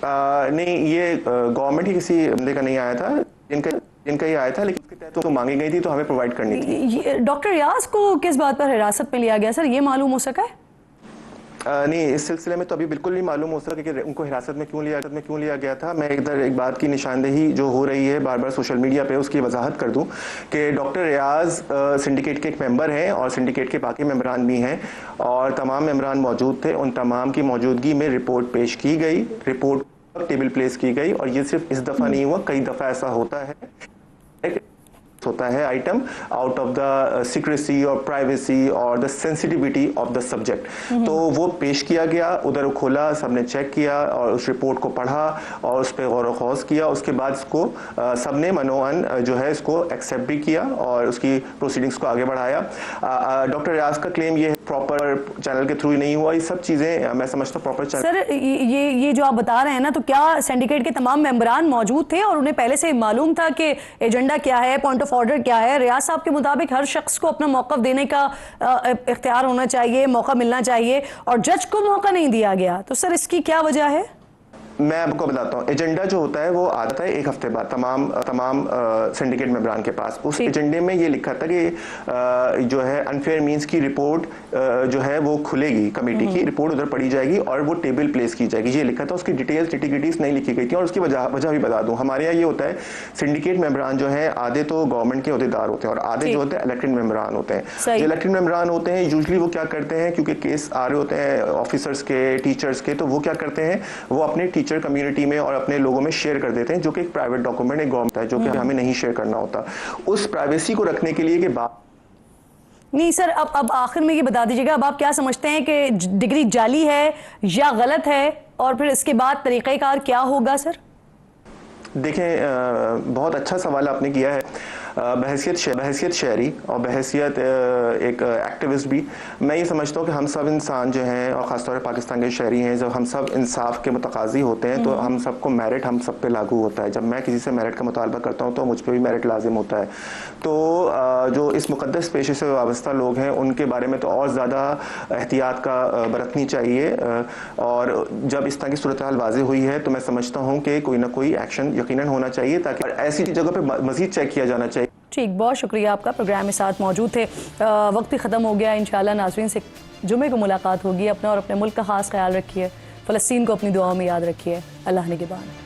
Speaker 6: नहीं, ये गवर्नमेंट ही किसी बंदे का नहीं आया था, इनका ही आया था, लेकिन उसके तहत तो मांगी गई थी तो हमें प्रोवाइड करनी थी।
Speaker 1: डॉक्टर रियाज को किस बात पर हिरासत में लिया गया सर, ये मालूम हो सका है?
Speaker 6: नहीं, इस सिलसिले में तो अभी बिल्कुल नहीं मालूम हो सका कि उनको हिरासत में क्यों लिया गया था। मैं इधर एक बात की निशानदेही जो हो रही है बार बार सोशल मीडिया पे, उसकी वजाहत कर दूं कि डॉक्टर रियाज सिंडिकेट के एक मेंबर हैं और सिंडिकेट के बाकी मेंबरान भी हैं और तमाम मेंबरान मौजूद थे। उन तमाम की मौजूदगी में रिपोर्ट पेश की गई, रिपोर्ट टेबल प्लेस की गई और ये सिर्फ इस दफ़ा नहीं हुआ, कई दफ़ा ऐसा होता है item out of the secrecy और प्राइवेसी और the sensitivity of the subject. तो वो पेश किया गया, उधर खोला, सबने चेक किया और उस रिपोर्ट को पढ़ा और उस पर गौर व खौज किया। उसके बाद इसको सबने मनोअन जो है इसको एक्सेप्ट भी किया और उसकी प्रोसीडिंग्स को आगे बढ़ाया। डॉक्टर रियाज का क्लेम ये है प्रॉपर चैनल के थ्रू ही नहीं हुआ, ये सब चीज़ें मैं समझता हूँ प्रॉपर चैनल।
Speaker 1: सर ये जो आप बता रहे हैं ना, तो क्या सिंडिकेट के तमाम मेंबरान मौजूद थे और उन्हें पहले से मालूम था कि एजेंडा क्या है, पॉइंट ऑफ ऑर्डर क्या है? रियाज साहब के मुताबिक हर शख्स को अपना मौक़िफ़ देने का इख्तियार होना चाहिए, मौका मिलना चाहिए और जज को मौका नहीं दिया गया, तो सर इसकी क्या वजह है?
Speaker 6: मैं आपको बताता हूँ, एजेंडा जो होता है वो आता है एक हफ्ते बाद तमाम सिंडिकेट मेंबरान के पास। उस एजेंडे में ये लिखा था कि जो है अनफेयर मींस की रिपोर्ट जो है वो खुलेगी, कमेटी की रिपोर्ट उधर पढ़ी जाएगी और वो टेबल प्लेस की जाएगी, ये लिखा था। उसकी डिटेल्स टिटिगिटीज नहीं लिखी गई थी और उसकी वजह भी बता दूँ। हमारे यहाँ ये होता है, सिंडिकेट मेंबरान जो है आधे तो गवर्नमेंट के अहदेदार होते हैं और आधे जो होते हैं इलेक्टेड मेंबरान होते हैं। जो इलेक्टेड मेंबरान होते हैं यूजली वो क्या करते हैं, क्योंकि केस आ रहे होते हैं ऑफिसर्स के, टीचर्स के, तो वो क्या करते हैं, वो अपने टीचर कम्युनिटी में और अपने लोगों में शेयर कर देते हैं, जो कि एक प्राइवेट डॉक्यूमेंट एक गवर्नमेंट है, जो कि हमें नहीं शेयर करना होता। उस प्राइवेसी को रखने के लिए कि
Speaker 1: नहीं सर, अब आखिर में ये बता दीजिएगा, अब आप क्या समझते हैं कि डिग्री जाली है या गलत है और फिर इसके बाद तरीक़ेकार क्या होगा? सर
Speaker 6: देखें, बहुत अच्छा सवाल आपने किया है। बहैसियत शहरी और बहैसियत एक एक्टिविस्ट भी मैं ये समझता हूँ कि हम सब इंसान जो हैं और ख़ासतौर पर पाकिस्तान के शहरी हैं, जब हम सब इंसाफ के मुतकाज़ी होते हैं तो हम सबको मेरिट हम सब पे लागू होता है। जब मैं किसी से मेरिट का मुतालबा करता हूँ तो मुझ पर भी मेरिट लाजिम होता है। तो जो इस मुक़द्दस पेशे से वाबस्ता लोग हैं उनके बारे में तो और ज़्यादा एहतियात का बरतनी चाहिए और जब इस तरह की सूरत हाल वाज़ेह हुई है तो मैं समझता हूँ कि कोई ना कोई एक्शन यकीनन होना चाहिए ताकि ऐसी जगह पे मज़ीद चेक किया जाना चाहिए।
Speaker 1: ठीक, बहुत शुक्रिया आपका, प्रोग्राम में साथ मौजूद थे। वक्त भी ख़त्म हो गया। इंशाल्लाह नाज़रीन से जुमे को मुलाकात होगी। अपना और अपने मुल्क का ख़ास ख्याल रखिए। फ़लस्तीन को अपनी दुआओं में याद रखिए। अल्लाह निगहबान।